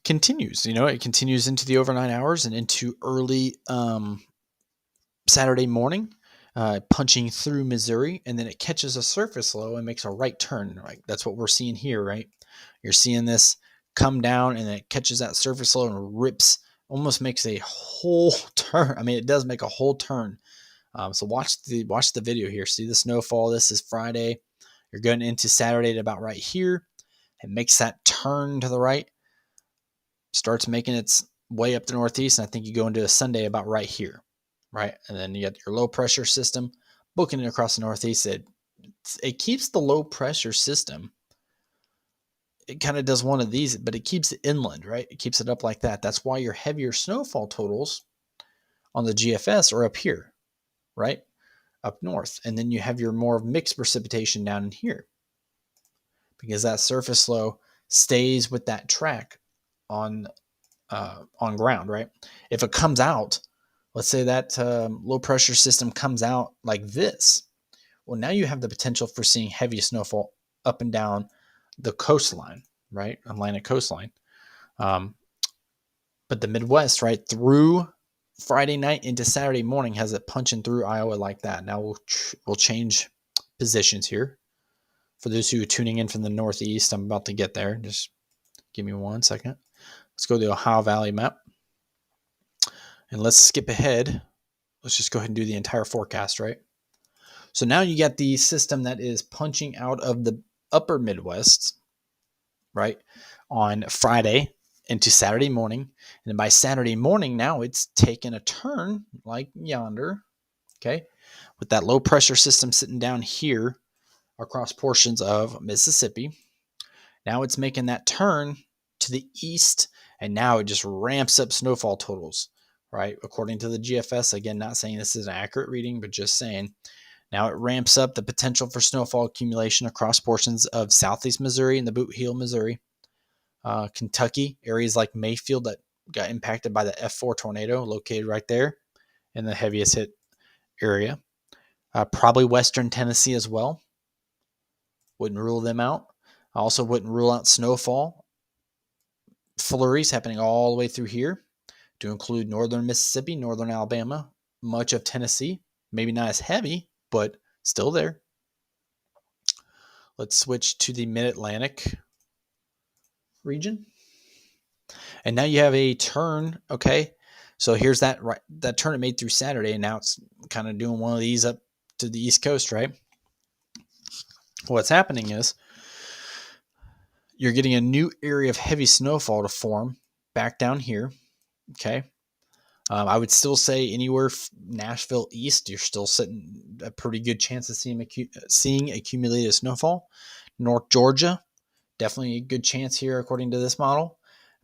continues. It continues into the overnight hours and into early Saturday morning, punching through Missouri. And then it catches a surface low and makes a right turn. Right? That's what we're seeing here, right? You're seeing this come down and it catches that surface low and rips, almost makes a whole turn. I mean, it does make a whole turn. So watch the video here. See the snowfall. This is Friday. You're going into Saturday at about right here. It makes that turn to the right, starts making its way up the northeast, and I think you go into a Sunday about right here, right? And then you got your low pressure system booking it across the northeast. It keeps the low pressure system. It kind of does one of these, but it keeps it inland, right? It keeps it up like that. That's why your heavier snowfall totals on the GFS are up here, right? Up north. And then you have your more mixed precipitation down in here. because that surface low stays with that track on ground, right? If it comes out, let's say that low pressure system comes out like this, well, now you have the potential for seeing heavy snowfall up and down the coastline, right? Atlantic coastline. But the Midwest, right, through Friday night into Saturday morning has it punching through Iowa like that. Now we'll change positions here. For those who are tuning in from the Northeast, I'm about to get there. Just give me 1 second. Let's go to the Ohio Valley map. And let's skip ahead. Let's just go ahead and do the entire forecast, right? So now you got the system that is punching out of the upper Midwest, right, on Friday into Saturday morning. And then by Saturday morning, now it's taken a turn like yonder, okay, with that low pressure system sitting down here across portions of Mississippi. Now it's making that turn to the east, and now it just ramps up snowfall totals, right? According to the GFS, again, not saying this is an accurate reading, but just saying, now it ramps up the potential for snowfall accumulation across portions of southeast Missouri and the Boot Heel, Missouri, Kentucky, areas like Mayfield that got impacted by the F4 tornado located right there in the heaviest hit area. Probably western Tennessee as well. Wouldn't rule them out. I also wouldn't rule out snowfall flurries happening all the way through here to include northern Mississippi, northern Alabama, much of Tennessee. Maybe not as heavy, but still there. Let's switch to the Mid-Atlantic region. And now you have a turn, okay? So here's that turn it made through Saturday, and now it's kind of doing one of these up to the East Coast, right? What's happening is you're getting a new area of heavy snowfall to form back down here, okay? I would still say anywhere Nashville east, you're still sitting a pretty good chance of seeing accumulated snowfall. North Georgia, definitely a good chance here according to this model,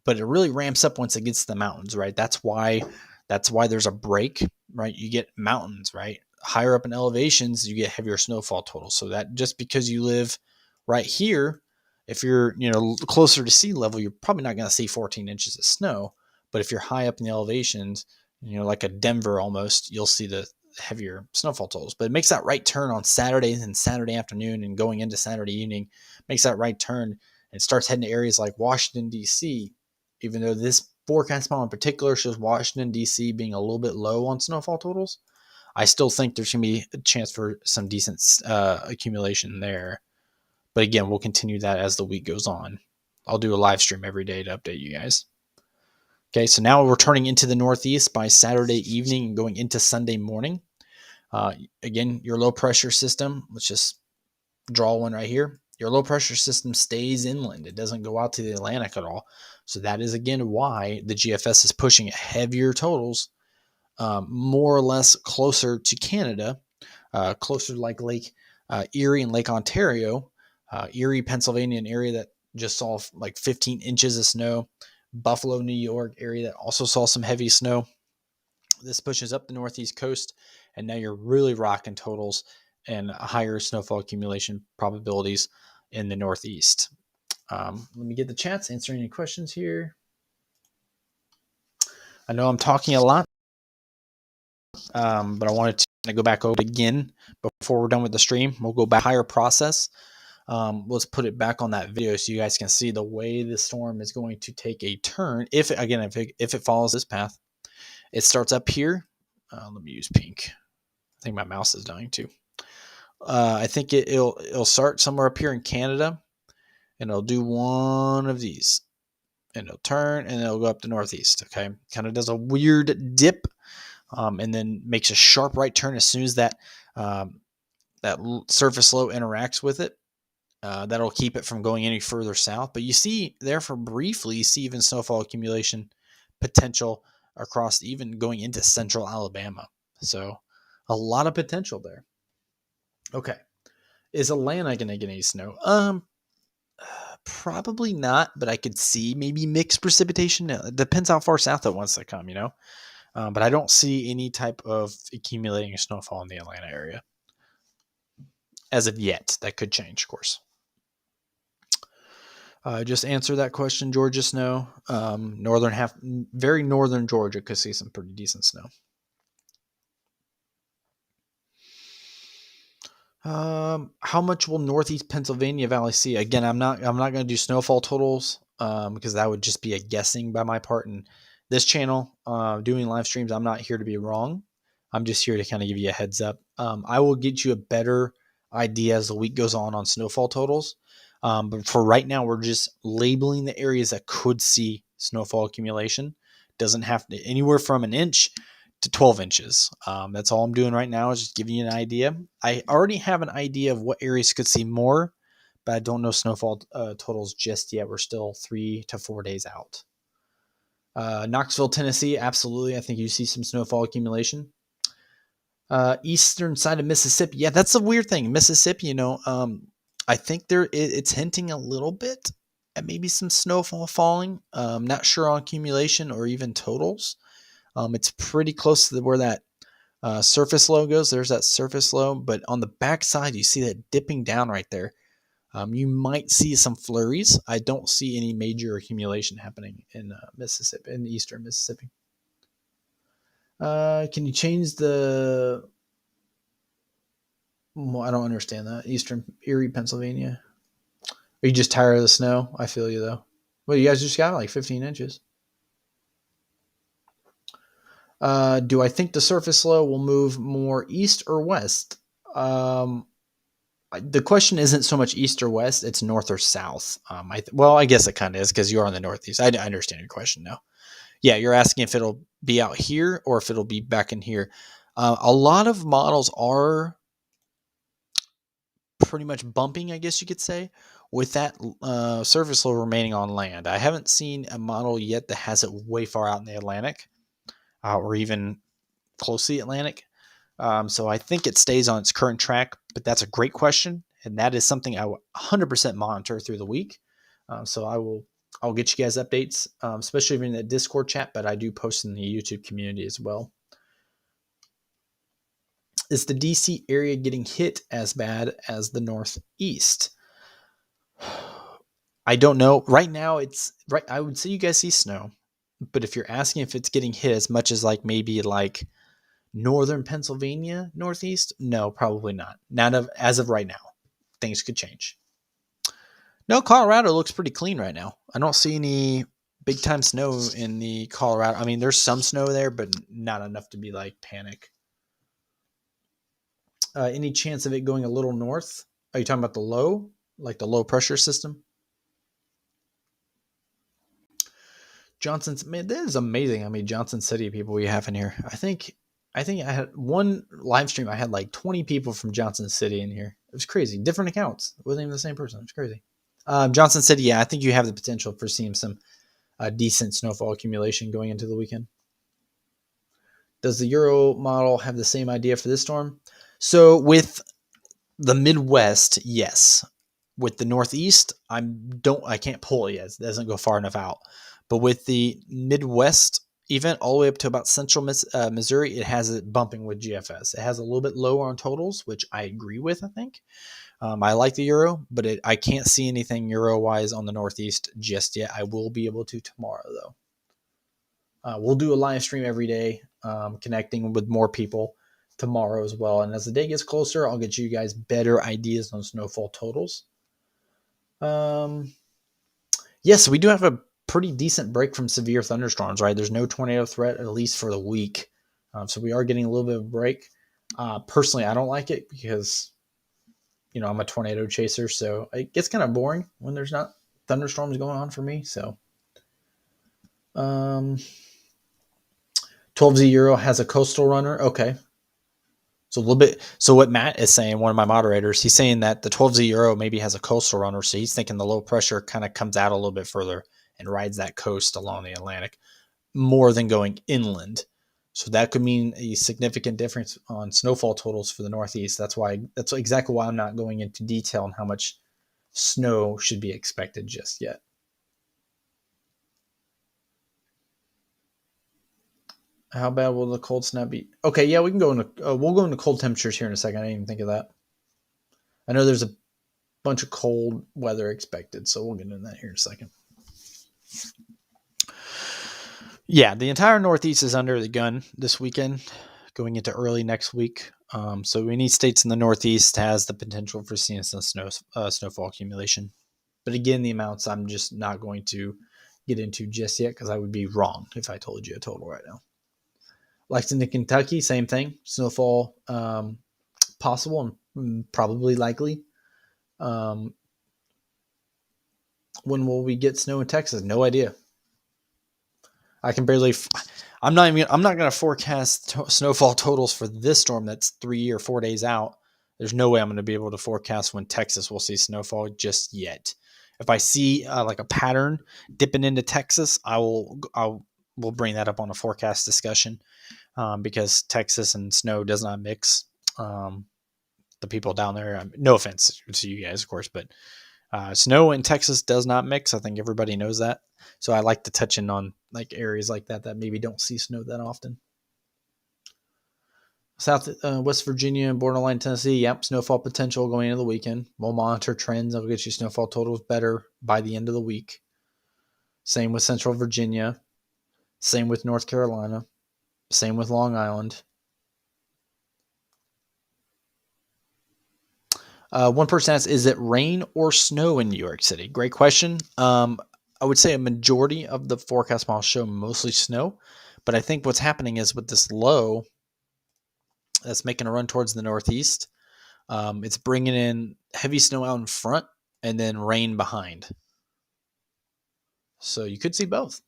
but it really ramps up once it gets to the mountains, right? That's why there's a break, right? You get mountains, right? Higher up in elevations, you get heavier snowfall totals. So that just because you live right here, if you're closer to sea level, you're probably not going to see 14 inches of snow. But if you're high up in the elevations, like a Denver almost, you'll see the heavier snowfall totals. But it makes that right turn on Saturday and Saturday afternoon and going into Saturday evening, makes that right turn and starts heading to areas like Washington, D.C., even though this forecast model in particular shows Washington, D.C. being a little bit low on snowfall totals. I still think there's going to be a chance for some decent accumulation there. But again, we'll continue that as the week goes on. I'll do a live stream every day to update you guys. Okay, so now we're turning into the Northeast by Saturday evening and going into Sunday morning. Again, your low pressure system, let's just draw one right here. Your low pressure system stays inland. It doesn't go out to the Atlantic at all. So that is, again, why the GFS is pushing heavier totals, more or less closer to Canada, closer to like Lake Erie and Lake Ontario. Erie, Pennsylvania, an area that just saw like 15 inches of snow. Buffalo, New York area that also saw some heavy snow. This pushes up the Northeast coast, and now you're really rocking totals and higher snowfall accumulation probabilities in the Northeast. Let me get the chats answering any questions here. I know I'm talking a lot, but I wanted to go back over again before we're done with the stream. We'll go back higher process. Let's put it back on that video so you guys can see the way the storm is going to take a turn. If it follows this path, it starts up here. Let me use pink. I think my mouse is dying too. I think it'll start somewhere up here in Canada, and it'll do one of these, and it'll turn, and it'll go up the Northeast. Okay, kind of does a weird dip, and then makes a sharp right turn as soon as that surface low interacts with it. That'll keep it from going any further south. But you see there for briefly, you see even snowfall accumulation potential across even going into central Alabama. So a lot of potential there. Okay. Is Atlanta going to get any snow? Probably not, but I could see maybe mixed precipitation. It depends how far south it wants to come, But I don't see any type of accumulating snowfall in the Atlanta area as of yet. That could change, of course. Just answer that question, Georgia snow. Very northern Georgia could see some pretty decent snow. How much will Northeast Pennsylvania Valley see? Again, I'm not going to do snowfall totals because that would just be a guessing by my part. And this channel, doing live streams, I'm not here to be wrong. I'm just here to kind of give you a heads up. I will get you a better idea as the week goes on snowfall totals. But for right now, we're just labeling the areas that could see snowfall accumulation. Doesn't have to anywhere from an inch to 12 inches. That's all I'm doing right now is just giving you an idea. I already have an idea of what areas could see more, but I don't know snowfall totals just yet. We're still 3 to 4 days out. Knoxville, Tennessee, absolutely. I think you see some snowfall accumulation. Eastern side of Mississippi. Yeah, that's a weird thing. Mississippi, I think it's hinting a little bit at maybe some snowfall falling. Not sure on accumulation or even totals. It's pretty close to where that surface low goes. There's that surface low, but on the back side, you see that dipping down right there. You might see some flurries. I don't see any major accumulation happening in Mississippi, in eastern Mississippi. Can you change the? Well, I don't understand that. Eastern Erie, Pennsylvania. Are you just tired of the snow? I feel you though. Well, you guys just got like 15 inches. Do I think the surface low will move more east or west? The question isn't so much east or west; it's north or south. I guess it kind of is because you're on the northeast. I understand your question now. Yeah, you're asking if it'll be out here or if it'll be back in here. A lot of models are pretty much bumping, I guess you could say, with that surface low remaining on land. I haven't seen a model yet that has it way far out in the Atlantic or even close to the Atlantic. So I think it stays on its current track, but that's a great question. And that is something I will 100% monitor through the week. So I'll get you guys updates, especially in the Discord chat, but I do post in the YouTube community as well. Is the DC area getting hit as bad as the Northeast? I don't know. Right now, it's right. I would say you guys see snow, but if you're asking if it's getting hit as much as like maybe like northern Pennsylvania, Northeast, no, probably not. As of right now. Things could change. No, Colorado looks pretty clean right now. I don't see any big time snow in the Colorado. I mean, there's some snow there, but not enough to be like panic. Any chance of it going a little north? Are you talking about the low, like the low pressure system? Johnson's, man, that is amazing. I mean, Johnson City people we have in here. I think I had one live stream. I had like 20 people from Johnson City in here. It was crazy. Different accounts. It wasn't even the same person. It was crazy. Johnson City, yeah, I think you have the potential for seeing some decent snowfall accumulation going into the weekend. Does the Euro model have the same idea for this storm? So with the Midwest, yes. With the Northeast, I can't pull it yet. It doesn't go far enough out. But with the Midwest event all the way up to about central Missouri, it has it bumping with GFS. It has a little bit lower on totals, which I agree with, I think. I like the Euro, but I can't see anything Euro-wise on the Northeast just yet. I will be able to tomorrow, though. We'll do a live stream every day, connecting with more people tomorrow as well. And as the day gets closer, I'll get you guys better ideas on snowfall totals. Yes, we do have a pretty decent break from severe thunderstorms, right? There's no tornado threat, at least for the week. So we are getting a little bit of a break. Personally, I don't like it because, I'm a tornado chaser. So it gets kind of boring when there's not thunderstorms going on for me. So 12Z Euro has a coastal runner. Okay. So a little bit. So what Matt is saying, one of my moderators, he's saying that the 12Z Euro maybe has a coastal runner. So he's thinking the low pressure kind of comes out a little bit further and rides that coast along the Atlantic more than going inland. So that could mean a significant difference on snowfall totals for the Northeast. That's exactly why I'm not going into detail on how much snow should be expected just yet. How bad will the cold snap be? Okay, yeah, we can go into we'll go into cold temperatures here in a second. I didn't even think of that. I know there's a bunch of cold weather expected. So we'll get into that here in a second. Yeah, the entire Northeast is under the gun this weekend, going into early next week. So any states in the Northeast has the potential for seeing some snowfall accumulation. But again, the amounts I'm just not going to get into just yet because I would be wrong if I told you a total right now. Lexington, Kentucky, same thing. Snowfall possible and probably likely. When will we get snow in Texas? No idea. I can barely. I'm not going to forecast snowfall totals for this storm that's 3 or 4 days out. There's no way I'm going to be able to forecast when Texas will see snowfall just yet. If I see like a pattern dipping into Texas, we'll bring that up on a forecast discussion because Texas and snow does not mix. The people down there, no offense to you guys, of course, but snow in Texas does not mix. I think everybody knows that. So I like to touch in on like areas like that maybe don't see snow that often. West Virginia and borderline Tennessee, yep, snowfall potential going into the weekend. We'll monitor trends. I'll get you snowfall totals better by the end of the week. Same with Central Virginia. Same with North Carolina. Same with Long Island. One person asked, is it rain or snow in New York City? Great question. I would say a majority of the forecast models show mostly snow, but I think what's happening is with this low that's making a run towards the Northeast, it's bringing in heavy snow out in front and then rain behind. So you could see both.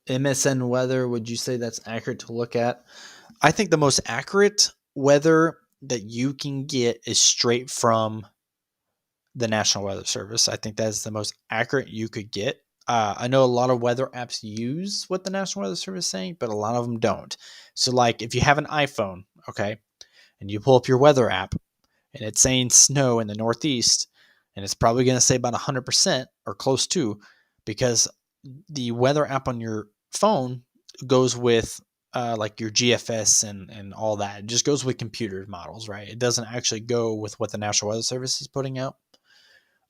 MSN weather, would you say that's accurate to look at? I think the most accurate weather that you can get is straight from the National Weather Service. I think that's the most accurate you could get. I know a lot of weather apps use what the National Weather Service is saying, but a lot of them don't. So like if you have an iPhone, okay, and you pull up your weather app and it's saying snow in the Northeast, and it's probably going to say about 100% or close to, because the weather app on your phone goes with like your GFS and all that. It just goes with computer models, right? It doesn't actually go with what the National Weather Service is putting out.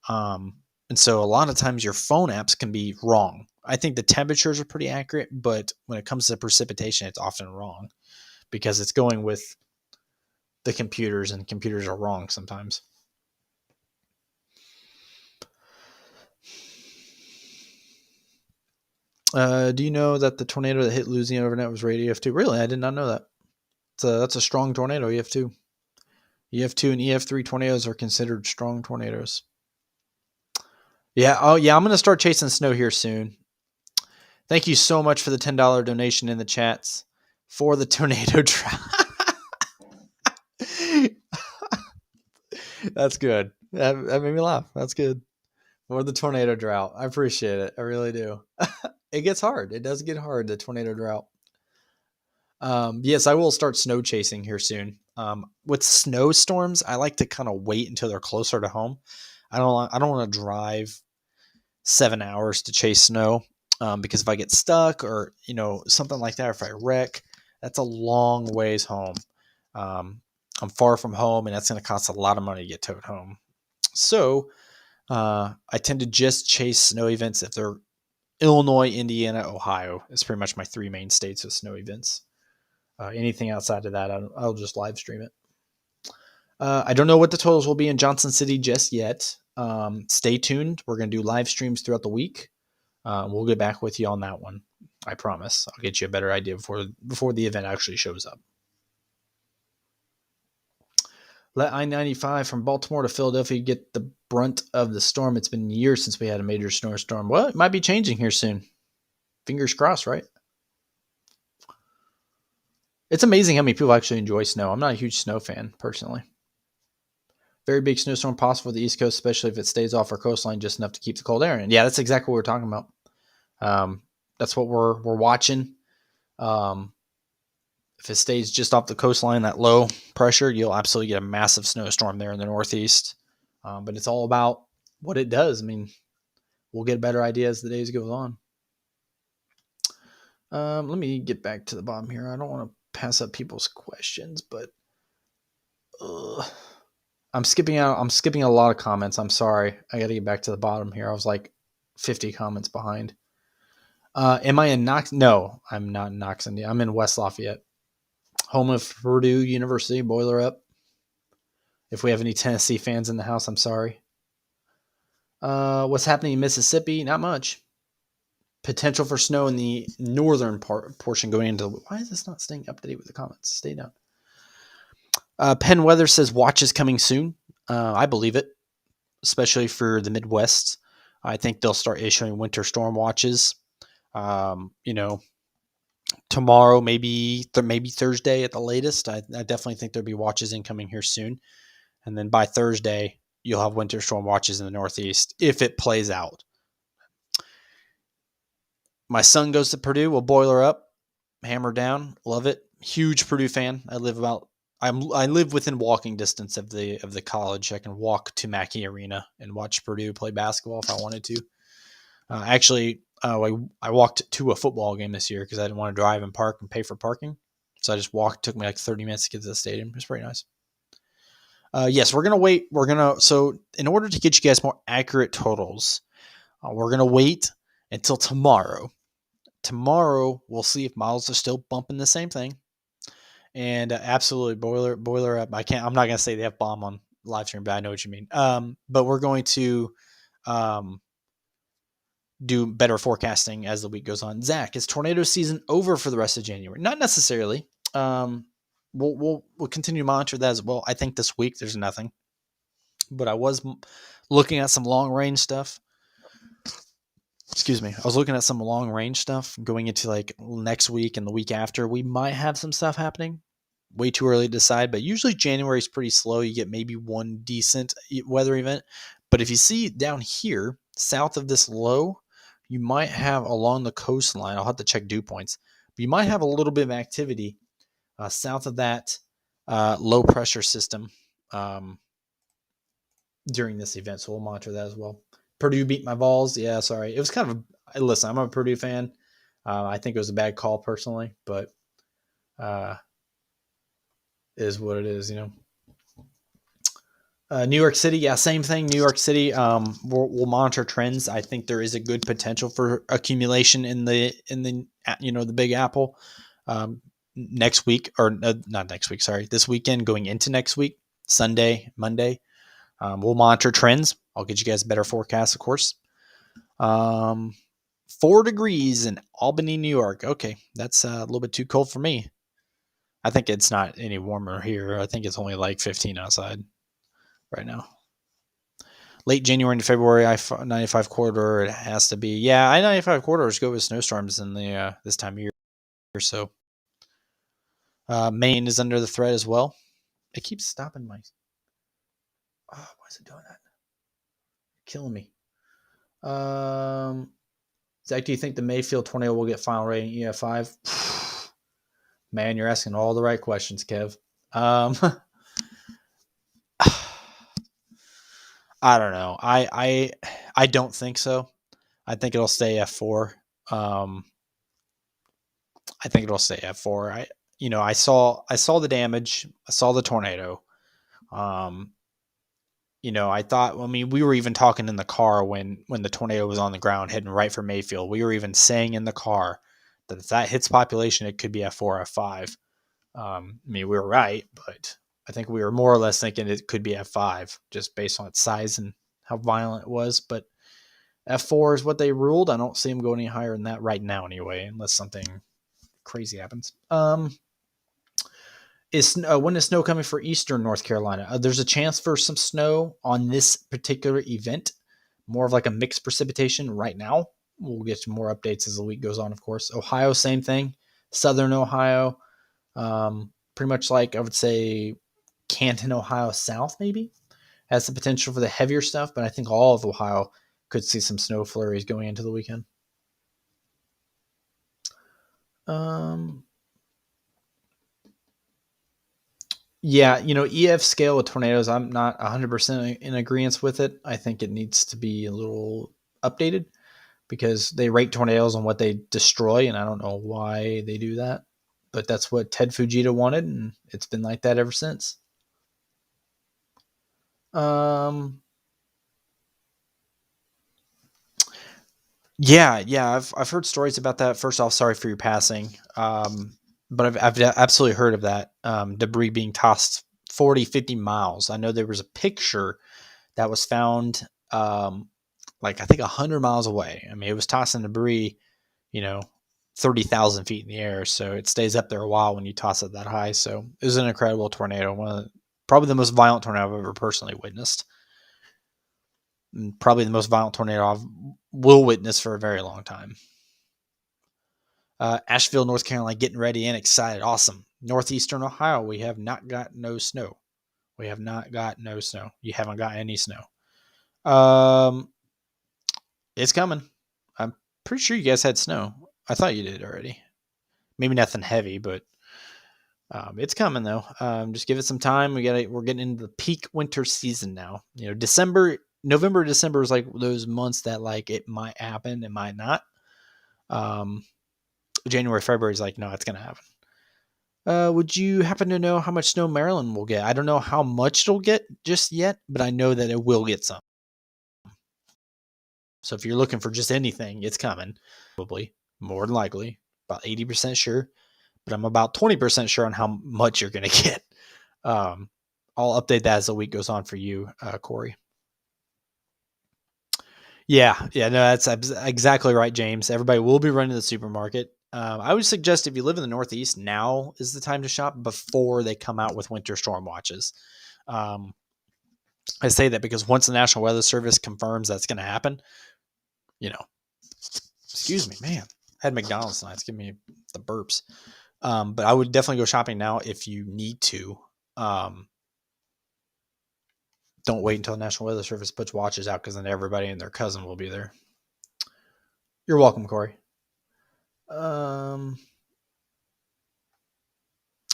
And so a lot of times your phone apps can be wrong. I think the temperatures are pretty accurate, but when it comes to precipitation, it's often wrong because it's going with the computers, and computers are wrong sometimes. Do you know that the tornado that hit Louisiana overnight was rated EF2? Really? I did not know that. That's a strong tornado, EF2. EF2 and EF3 tornadoes are considered strong tornadoes. Yeah. Oh, yeah. I'm going to start chasing snow here soon. Thank you so much for the $10 donation in the chats for the tornado drought. That's good. That made me laugh. That's good. For the tornado drought. I appreciate it. I really do. It gets hard. It does get hard, the tornado drought. Yes, I will start snow chasing here soon. With snowstorms, I like to kind of wait until they're closer to home. I don't want to drive 7 hours to chase snow because if I get stuck or something like that, or if I wreck, that's a long ways home. I'm far from home, and that's going to cost a lot of money to get towed home. So I tend to just chase snow events if they're Illinois, Indiana, Ohio. It's pretty much my three main states with snow events. Anything outside of that, I'll just live stream it. I don't know what the totals will be in Johnson City just yet. Stay tuned. We're going to do live streams throughout the week. We'll get back with you on that one. I promise. I'll get you a better idea before the event actually shows up. Let I-95 from Baltimore to Philadelphia get the brunt of the storm. It's been years since we had a major snowstorm. Well, it might be changing here soon. Fingers crossed, right? It's amazing how many people actually enjoy snow. I'm not a huge snow fan, personally. Very big snowstorm possible for the East Coast, especially if it stays off our coastline just enough to keep the cold air in. Yeah, that's exactly what we're talking about. That's what we're watching. If it stays just off the coastline, that low pressure, you'll absolutely get a massive snowstorm there in the Northeast. But it's all about what it does. I mean, we'll get a better idea as the days go on. Let me get back to the bottom here. I don't want to pass up people's questions, but I'm skipping out. I'm skipping a lot of comments. I'm sorry. I got to get back to the bottom here. I was like 50 comments behind. Am I in Knox? No, I'm not in Knox, India. I'm in West Lafayette, home of Purdue University. Boiler up. If we have any Tennessee fans in the house, I'm sorry. What's happening in Mississippi? Not much. Potential for snow in the northern portion going into. Why is this not staying up to date with the comments? Stay down. Penn Weather says watch is coming soon. I believe it, especially for the Midwest. I think they'll start issuing winter storm watches. Tomorrow, maybe Thursday at the latest. I definitely think there'll be watches incoming here soon. And then by Thursday, you'll have winter storm watches in the Northeast if it plays out. My son goes to Purdue. We'll boiler up, hammer down, love it. Huge Purdue fan. I live within walking distance of the college. I can walk to Mackey Arena and watch Purdue play basketball if I wanted to. I walked to a football game this year because I didn't want to drive and park and pay for parking. So I just walked. It took me like 30 minutes to get to the stadium. It was pretty nice. Yes, we're going to wait. So in order to get you guys more accurate totals, we're going to wait until tomorrow. Tomorrow, we'll see if models are still bumping the same thing. And absolutely boiler up. I'm not going to say the F-bomb on live stream, but I know what you mean. But we're going to do better forecasting as the week goes on. Zach, is tornado season over for the rest of January? Not necessarily. We'll continue to monitor that as well. I think this week there's nothing, but I was looking at some long range stuff. Excuse me. I was looking at some long range stuff going into like next week and the week after. We might have some stuff happening. Way too early to decide, but usually January is pretty slow. You get maybe one decent weather event. But if you see down here, south of this low, you might have along the coastline. I'll have to check dew points. But you might have a little bit of activity south of that low pressure system during this event. So we'll monitor that as well. Purdue beat my Vols. Yeah, sorry. It was kind of listen, I'm a Purdue fan. I think it was a bad call personally, but is what it is, New York City, yeah, same thing. New York City, we'll monitor trends. I think there is a good potential for accumulation in the the Big Apple next week, or not next week. Sorry, this weekend going into next week, Sunday, Monday. We'll monitor trends. I'll get you guys better forecasts, of course. 4 degrees in Albany, New York. Okay, that's a little bit too cold for me. I think it's not any warmer here. I think it's only like 15 outside right now. Late January into February, I-95 corridor, it has to be. Yeah, I-95 corridors go with snowstorms in the this time of year. So Maine is under the threat as well. It keeps stopping my... Oh, why is it doing that? Killing me. Zach, do you think the Mayfield tornado will get final rating EF5? Man, you're asking all the right questions, Kev. I don't know. I don't think so. I think it'll stay F4. I think it'll stay F4. I saw the damage. I saw the tornado. I thought, we were even talking in the car when the tornado was on the ground heading right for Mayfield. We were even saying in the car that if that hits population, it could be F4, F5. We were right, but I think we were more or less thinking it could be F5 just based on its size and how violent it was. But F4 is what they ruled. I don't see them going any higher than that right now anyway, unless something crazy happens. When is snow coming for Eastern North Carolina? There's a chance for some snow on this particular event. More of like a mixed precipitation right now. We'll get some more updates as the week goes on, of course. Ohio, same thing. Southern Ohio. Pretty much like I would say Canton, Ohio South maybe has the potential for the heavier stuff, but I think all of Ohio could see some snow flurries going into the weekend. Yeah, EF scale with tornadoes, I'm not 100% in agreement with it. I think it needs to be a little updated. because they rate tornadoes on what they destroy, and I don't know why they do that, but that's what Ted Fujita wanted, and it's been like that ever since. Yeah, I've heard stories about that. First off, sorry for your passing, but I've absolutely heard of that, debris being tossed 40, 50 miles. I know there was a picture that was found, like I think 100 miles away. I mean, it was tossing debris, you know, 30,000 feet in the air. So it stays up there a while when you toss it that high. So it was an incredible tornado. Probably the most violent tornado I've ever personally witnessed. And probably the most violent tornado I will witness for a very long time. Asheville, North Carolina, getting ready and excited. Awesome. Northeastern Ohio, we have not got no snow. We have not got no snow. You haven't got any snow. It's coming. I'm pretty sure you guys had snow. I thought you did already. Maybe nothing heavy, but it's coming though. Just give it some time. We're getting into the peak winter season now. You know, November, December is like those months that like it might happen, it might not. January, February is like, no, it's gonna happen. Would you happen to know how much snow Maryland will get? I don't know how much it'll get just yet, but I know that it will get some. So if you're looking for just anything, it's coming. Probably, more than likely, about 80% sure, but I'm about 20% sure on how much you're going to get. I'll update that as the week goes on for you, Corey. Yeah, no, that's exactly right, James. Everybody will be running to the supermarket. I would suggest if you live in the Northeast, now is the time to shop before they come out with winter storm watches. I say that because once the National Weather Service confirms that's going to happen, you know, excuse me, man, I had McDonald's tonight. It's giving me the burps. But I would definitely go shopping now if you need to. Don't wait until the National Weather Service puts watches out, because then everybody and their cousin will be there. You're welcome, Corey. Oh,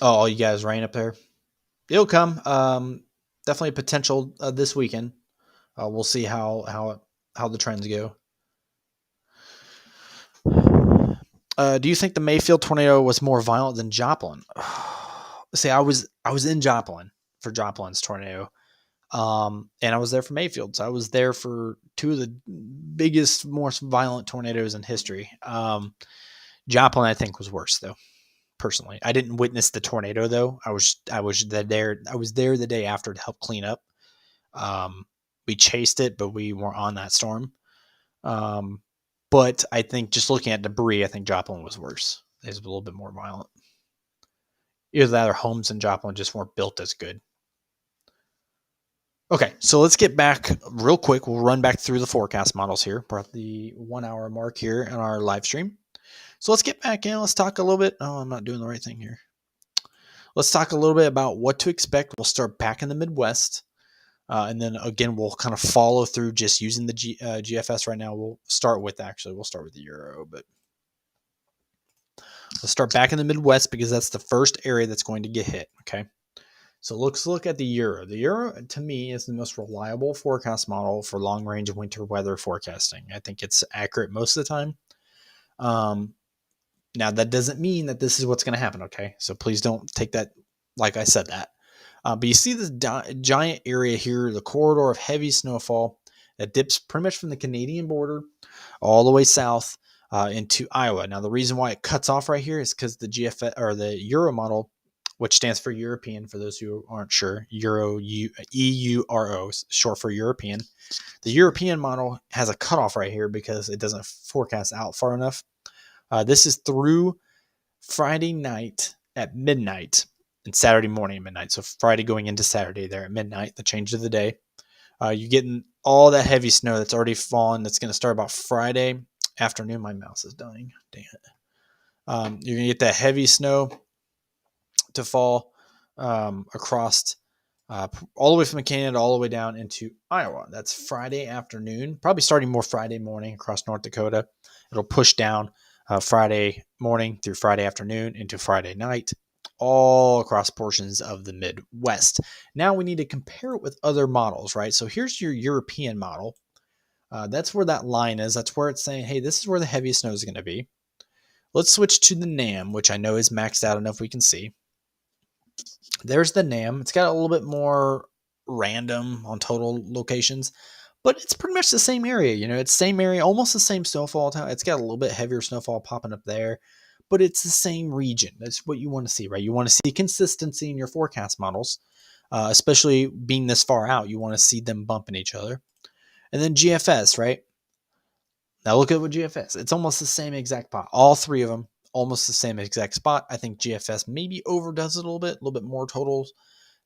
you guys rain up there? It'll come. Definitely potential this weekend. We'll see how the trends go. Do you think the Mayfield tornado was more violent than Joplin? See, I was in Joplin for Joplin's tornado, and I was there for Mayfield. So I was there for two of the biggest, most violent tornadoes in history. Joplin, I think, was worse though. Personally, I didn't witness the tornado though. I was there the day after to help clean up. We chased it, but we weren't on that storm. But I think just looking at debris, I think Joplin was worse. It was a little bit more violent. Either that or homes in Joplin just weren't built as good. Okay, so let's get back real quick. We'll run back through the forecast models here. We're at the 1 hour mark here in our live stream. So let's get back in. Let's talk a little bit. Oh, I'm not doing the right thing here. Let's talk a little bit about what to expect. We'll start back in the Midwest. And then again, we'll kind of follow through just using the GFS right now. We'll start with the Euro, but let's start back in the Midwest because that's the first area that's going to get hit. Okay. So let's look at the Euro. The Euro, to me, is the most reliable forecast model for long-range winter weather forecasting. I think it's accurate most of the time. Now, that doesn't mean that this is what's going to happen, okay? So please don't take that like I said that. But you see this giant area here, the corridor of heavy snowfall that dips pretty much from the Canadian border all the way south into Iowa. Now, the reason why it cuts off right here is because the GFS or the Euro model, which stands for European, for those who aren't sure, EURO, short for European. The European model has a cutoff right here because it doesn't forecast out far enough. This is through Friday night at midnight and Saturday morning at midnight. So Friday going into Saturday there at midnight, the change of the day. You're getting all that heavy snow that's already fallen. That's going to start about Friday afternoon. My mouse is dying. Dang it. You're going to get that heavy snow to fall across all the way from Canada all the way down into Iowa. That's Friday afternoon, probably starting more Friday morning across North Dakota. It'll push down Friday morning through Friday afternoon into Friday night, all across portions of the Midwest. Now we need to compare it with other models, right? So here's your European model. That's where that line is. That's where it's saying, hey, this is where the heaviest snow is going to be. Let's switch to the NAM, which I know is maxed out enough we can see. There's the NAM. It's got a little bit more random on total locations, but it's pretty much the same area. It's same area, almost the same snowfall time. It's got a little bit heavier snowfall popping up there, but it's the same region. That's what you want to see, right? You want to see consistency in your forecast models, especially being this far out. You want to see them bumping each other. And then GFS, right? Now look at what GFS. It's almost the same exact spot. All three of them, almost the same exact spot. I think GFS maybe overdoes it a little bit more totals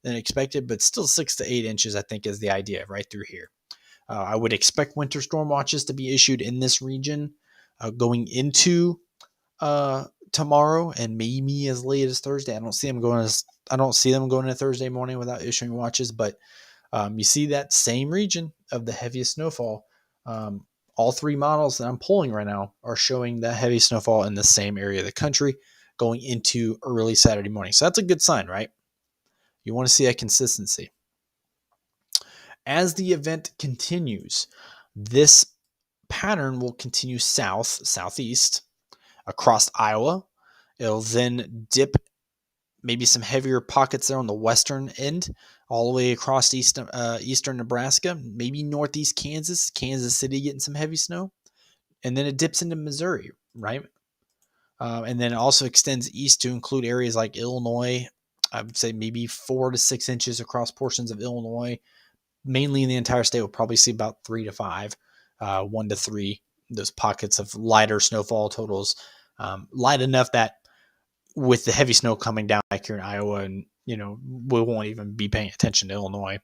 than expected, but still 6 to 8 inches, I think, is the idea right through here. I would expect winter storm watches to be issued in this region going into tomorrow and maybe as late as Thursday. I don't see them going to Thursday morning without issuing watches, but you see that same region of the heaviest snowfall. All three models that I'm pulling right now are showing that heavy snowfall in the same area of the country going into early Saturday morning. So that's a good sign, right? You want to see a consistency. As the event continues, this pattern will continue southeast across Iowa. It'll then dip maybe some heavier pockets there on the western end, all the way across eastern Nebraska, maybe northeast Kansas City getting some heavy snow. And then it dips into Missouri, right? And then it also extends east to include areas like Illinois. I would say maybe 4 to 6 inches across portions of Illinois. Mainly in the entire state, we'll probably see about 3 to 5, 1 to 3, those pockets of lighter snowfall totals. Light enough that with the heavy snow coming down back here in Iowa, and we won't even be paying attention to Illinois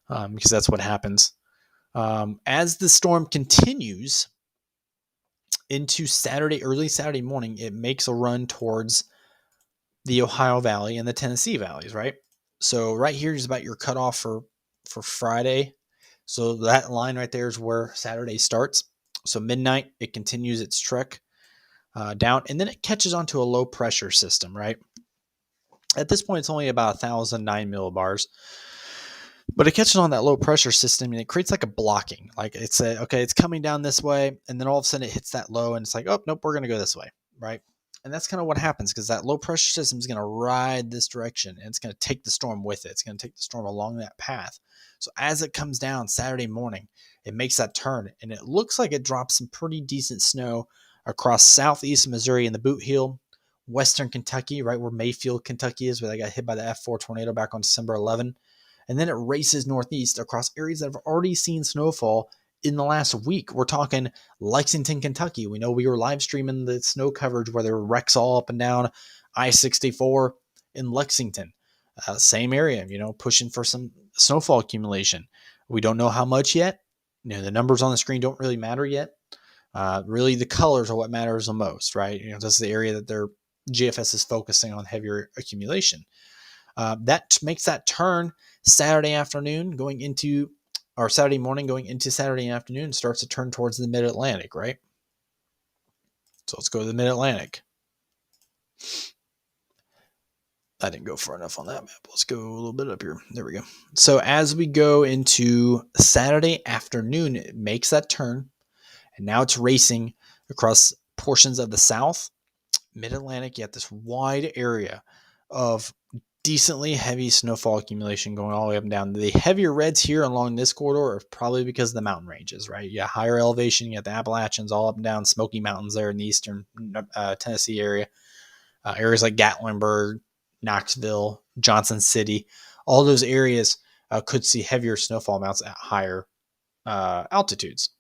because that's what happens. As the storm continues into early Saturday morning, it makes a run towards the Ohio Valley and the Tennessee valleys, right? So right here is about your cutoff for Friday. So that line right there is where Saturday starts. So midnight, it continues its trek down, and then it catches onto a low pressure system, right? At this point, it's only about 1,009 millibars, but it catches on that low pressure system, and it creates like a blocking. Like it's coming down this way, and then all of a sudden it hits that low, and it's like, oh, nope, we're going to go this way, right? And that's kind of what happens because that low pressure system is going to ride this direction, and it's going to take the storm with it. It's going to take the storm along that path. So as it comes down Saturday morning, it makes that turn, and it looks like it drops some pretty decent snow across southeast Missouri in the Boot Heel, western Kentucky, right where Mayfield, Kentucky is, where they got hit by the F4 tornado back on December 11. And then it races northeast across areas that have already seen snowfall in the last week. We're talking Lexington, Kentucky. We know we were live streaming the snow coverage where there were wrecks all up and down I-64 in Lexington. Same area, pushing for some snowfall accumulation. We don't know how much yet. The numbers on the screen don't really matter yet. Really, the colors are what matters the most, right? This is the area that their GFS is focusing on heavier accumulation. That makes that turn Saturday morning going into Saturday afternoon, starts to turn towards the mid-Atlantic, right? So let's go to the mid-Atlantic. I didn't go far enough on that map. Let's go a little bit up here. There we go. So as we go into Saturday afternoon, it makes that turn, and now it's racing across portions of the South, mid-Atlantic. You have this wide area of decently heavy snowfall accumulation going all the way up and down. The heavier reds here along this corridor are probably because of the mountain ranges, right? You got higher elevation, you got the Appalachians all up and down, Smoky Mountains there in the eastern Tennessee area. Areas like Gatlinburg, Knoxville, Johnson City, all those areas could see heavier snowfall amounts at higher altitudes.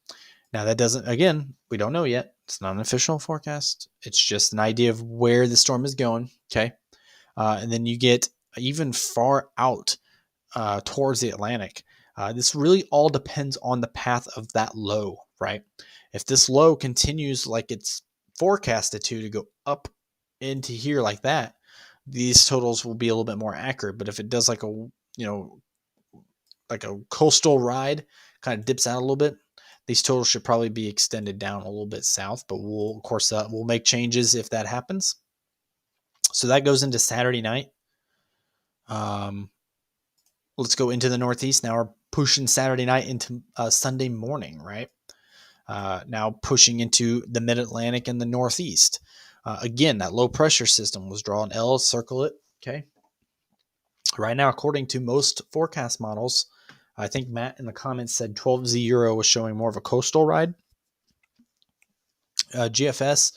Now that doesn't, again, we don't know yet. It's not an official forecast. It's just an idea of where the storm is going, okay? And then you get even far out towards the Atlantic. This really all depends on the path of that low, right? If this low continues like it's forecasted to go up into here like that, these totals will be a little bit more accurate. But if it does like a coastal ride, kind of dips out a little bit, these totals should probably be extended down a little bit south. But we'll make changes if that happens. So that goes into Saturday night. Let's go into the Northeast now. We're pushing Saturday night into Sunday morning, right? now pushing into the mid-Atlantic and the Northeast. Again, that low pressure system was draw an L, circle it. Okay. Right now, according to most forecast models, I think Matt in the comments said 12Z Euro was showing more of a coastal ride. GFS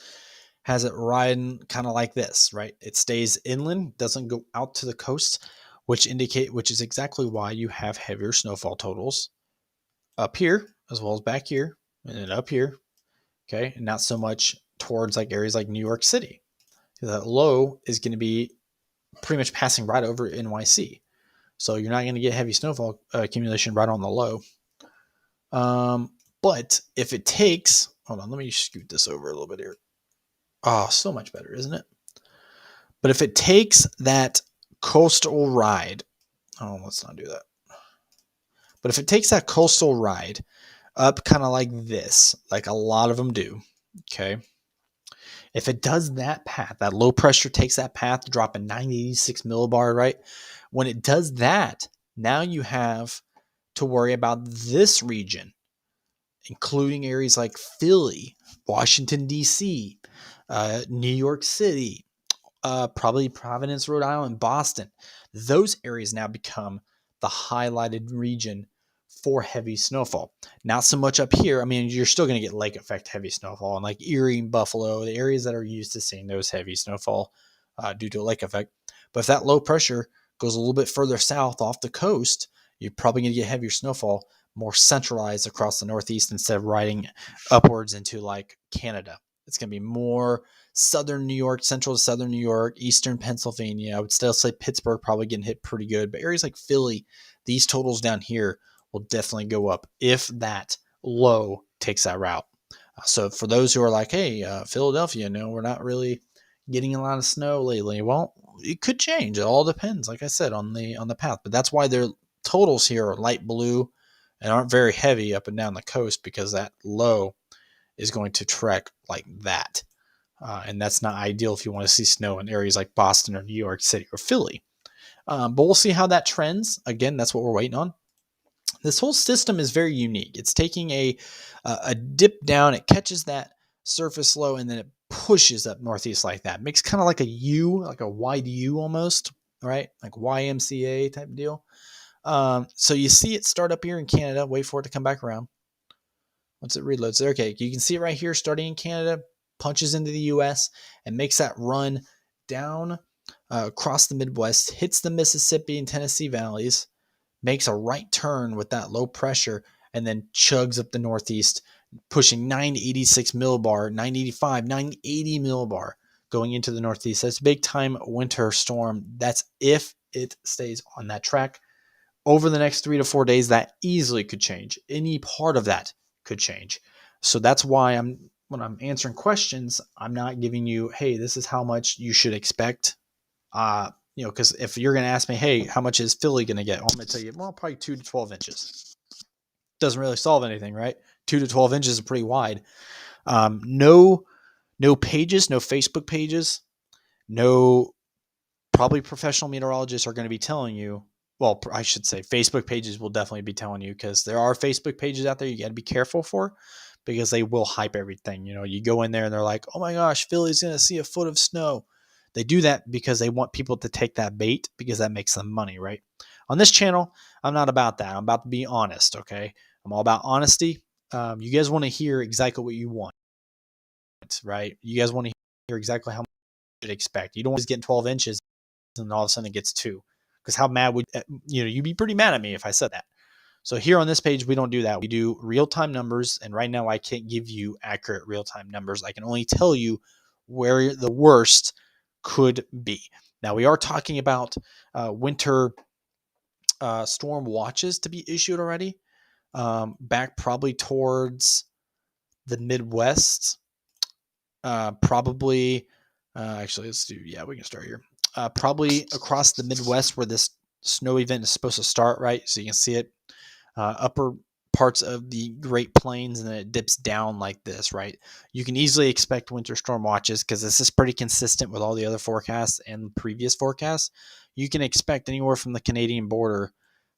has it riding kind of like this, right? It stays inland, doesn't go out to the coast, which is exactly why you have heavier snowfall totals up here as well as back here and then up here. Okay. And not so much towards like areas like New York City. That low is going to be pretty much passing right over NYC. So you're not going to get heavy snowfall accumulation right on the low. But if it takes, hold on, let me scoot this over a little bit here. Oh, so much better, isn't it? But if it takes that coastal ride, oh, let's not do that. But if it takes that coastal ride up kind of like this, like a lot of them do, okay? If it does that path, that low pressure takes that path, dropping 986 millibar, right? When it does that, now you have to worry about this region, including areas like Philly, Washington, D.C., New York City, probably Providence, Rhode Island, Boston. Those areas now become the highlighted region for heavy snowfall. Not so much up here. I mean, you're still going to get lake effect heavy snowfall, and like Erie and Buffalo, the areas that are used to seeing those heavy snowfall due to a lake effect. But if that low pressure goes a little bit further south off the coast, you're probably going to get heavier snowfall more centralized across the Northeast instead of riding upwards into like Canada. It's going to be more southern New York, central to southern New York, eastern Pennsylvania. I would still say Pittsburgh probably getting hit pretty good, but areas like Philly, these totals down here will definitely go up if that low takes that route. So for those who are like, hey, Philadelphia, no, we're not really getting a lot of snow lately. Well, it could change. It all depends, like I said, on the path. But that's why their totals here are light blue and aren't very heavy up and down the coast, because that low is going to trek like that. And that's not ideal if you want to see snow in areas like Boston or New York City or Philly. But we'll see how that trends. Again, that's what we're waiting on. This whole system is very unique. It's taking a dip down, it catches that surface low, and then it pushes up northeast like that. Makes kind of like a U, like a wide U almost, right? Like YMCA type deal. So you see it start up here in Canada. Wait for it to come back around. Once it reloads there, okay, you can see it right here starting in Canada, punches into the U.S. and makes that run down across the Midwest, hits the Mississippi and Tennessee valleys, makes a right turn with that low pressure, and then chugs up the Northeast, pushing 986 millibar, 985, 980 millibar going into the Northeast. That's a big time winter storm. That's if it stays on that track. Over the next 3 to 4 days, that easily could change. Any part of that could change. So that's why when I'm answering questions, I'm not giving you, hey, this is how much you should expect. Because if you're going to ask me, hey, how much is Philly going to get? Well, I'm going to tell you, well, probably 2 to 12 inches. Doesn't really solve anything, right? 2 to 12 inches is pretty wide. No pages, no Facebook pages, no probably professional meteorologists are going to be telling you. Well, I should say Facebook pages will definitely be telling you, because there are Facebook pages out there you got to be careful for, because they will hype everything. You go in there and they're like, oh my gosh, Philly's going to see a foot of snow. They do that because they want people to take that bait, because that makes them money, right? On this channel, I'm not about that. I'm about to be honest, okay? I'm all about honesty. You guys want to hear exactly what you want, right? You guys want to hear exactly how much you should expect. You don't want to get 12 inches and all of a sudden it gets 2. Because how mad would you'd be pretty mad at me if I said that. So here on this page, we don't do that. We do real-time numbers, and right now I can't give you accurate real-time numbers. I can only tell you where the worst could be. Now, we are talking about winter storm watches to be issued already, back probably towards the Midwest. Probably, actually, we can start here. Probably across the Midwest where this snow event is supposed to start, right? So you can see it upper parts of the Great Plains, and then it dips down like this, right? You can easily expect winter storm watches, because this is pretty consistent with all the other forecasts and previous forecasts. You can expect anywhere from the Canadian border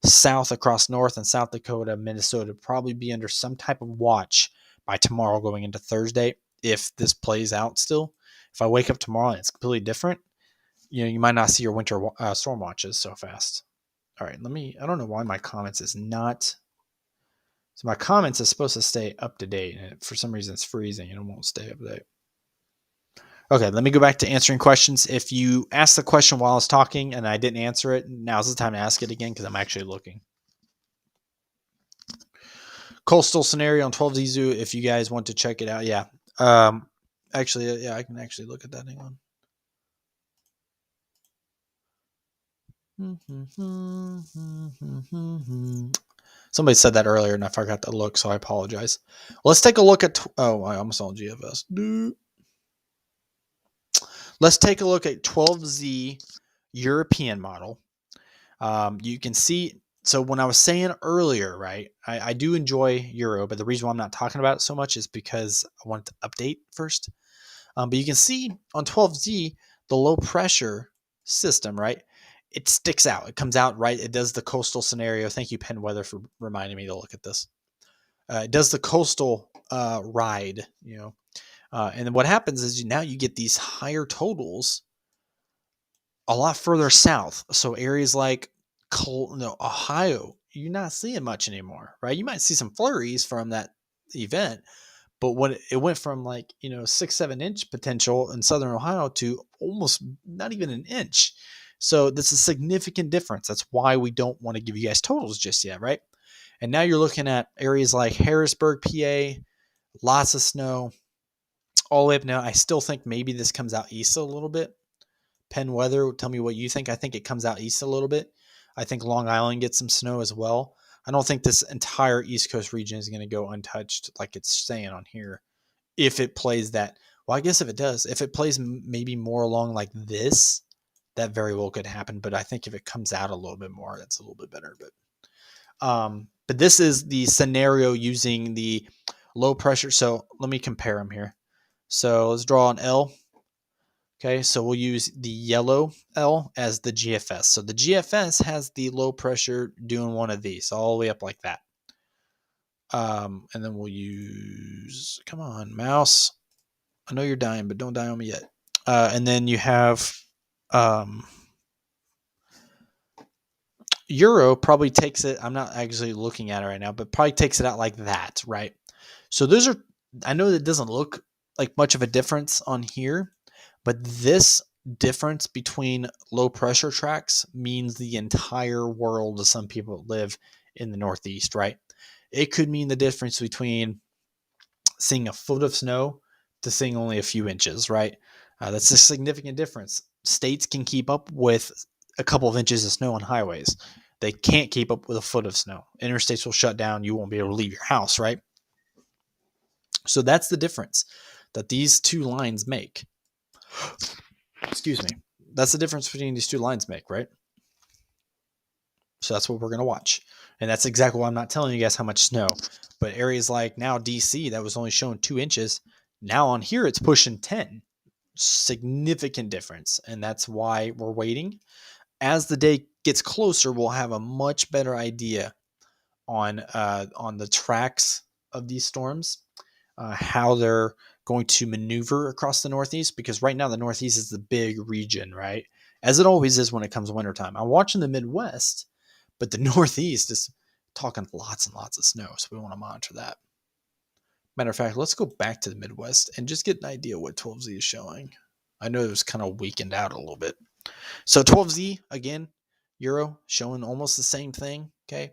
south across North and South Dakota, Minnesota, probably be under some type of watch by tomorrow going into Thursday. If this plays out still, if I wake up tomorrow and it's completely different, you might not see your winter storm watches so fast. All right, I don't know why my comments is not. So my comments is supposed to stay up to date, and for some reason it's freezing and it won't stay up to date. Okay, let me go back to answering questions. If you asked the question while I was talking and I didn't answer it, now's the time to ask it again because I'm actually looking. Coastal scenario on 12Z Zoo, if you guys want to check it out. Yeah. Actually, yeah, I can actually look at that. Hang on. Somebody said that earlier and I forgot to look, so I apologize. Let's take a look at. I almost on GFS. Let's take a look at 12Z European model. You can see. So when I was saying earlier, right, I do enjoy Euro, but the reason why I'm not talking about it so much is because I wanted to update first. But you can see on 12Z, the low pressure system, right? It sticks out. It comes out, right? It does the coastal scenario. Thank you, Penn Weather, for reminding me to look at this. It does the coastal ride, and then what happens is now you get these higher totals a lot further south. So areas like Ohio, you're not seeing much anymore, right? You might see some flurries from that event, but when it went from 6-7 inch potential in southern Ohio to almost not even an inch. So that's a significant difference. That's why we don't want to give you guys totals just yet, right? And now you're looking at areas like Harrisburg, PA, lots of snow all the way up now. I still think maybe this comes out east a little bit. Penn Weather, tell me what you think. I think it comes out east a little bit. I think Long Island gets some snow as well. I don't think this entire East Coast region is going to go untouched like it's saying on here. If it plays that, well, I guess if it does, if it plays maybe more along like this, that very well could happen. But I think if it comes out a little bit more, that's a little bit better. But this is the scenario using the low pressure. So let me compare them here. So let's draw an L. Okay, so we'll use the yellow L as the GFS. So the GFS has the low pressure doing one of these all the way up like that. And then we'll use, come on, mouse. I know you're dying, but don't die on me yet. And then you have Euro probably takes it. I'm not actually looking at it right now, but probably takes it out like that, right? So those are, I know that doesn't look like much of a difference on here, but this difference between low pressure tracks means the entire world of some people that live in the Northeast, right? It could mean the difference between seeing a foot of snow to seeing only a few inches, right? That's a significant difference. States can keep up with a couple of inches of snow on highways. They can't keep up with a foot of snow. Interstates will shut down. You won't be able to leave your house, right? So that's the difference that these two lines make. Excuse me. That's the difference between these two lines make, right? So that's what we're going to watch. And that's exactly why I'm not telling you guys how much snow. But areas like now DC, that was only showing 2 inches. Now on here, it's pushing 10. Significant difference. And that's why we're waiting. As the day gets closer, we'll have a much better idea on the tracks of these storms, how they're going to maneuver across the Northeast, because right now the Northeast is the big region, right? As it always is when it comes to wintertime. I'm watching the Midwest, but the Northeast is talking lots and lots of snow, so we want to monitor that. Matter of fact, let's go back to the Midwest and just get an idea what 12Z is showing. I know it was kind of weakened out a little bit. So 12Z, again, Euro, showing almost the same thing, okay?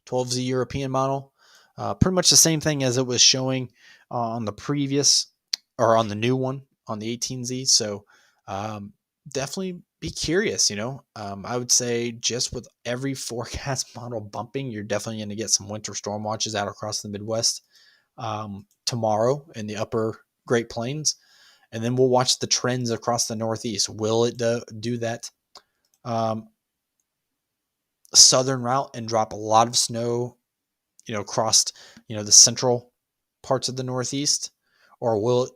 12Z European model, pretty much the same thing as it was showing on the previous, or on the new one, on the 18Z. So definitely be curious, I would say just with every forecast model bumping, you're definitely going to get some winter storm watches out across the Midwest tomorrow in the upper Great Plains. And then we'll watch the trends across the Northeast. Will it do that southern route and drop a lot of snow, across, the central parts of the Northeast? Or will it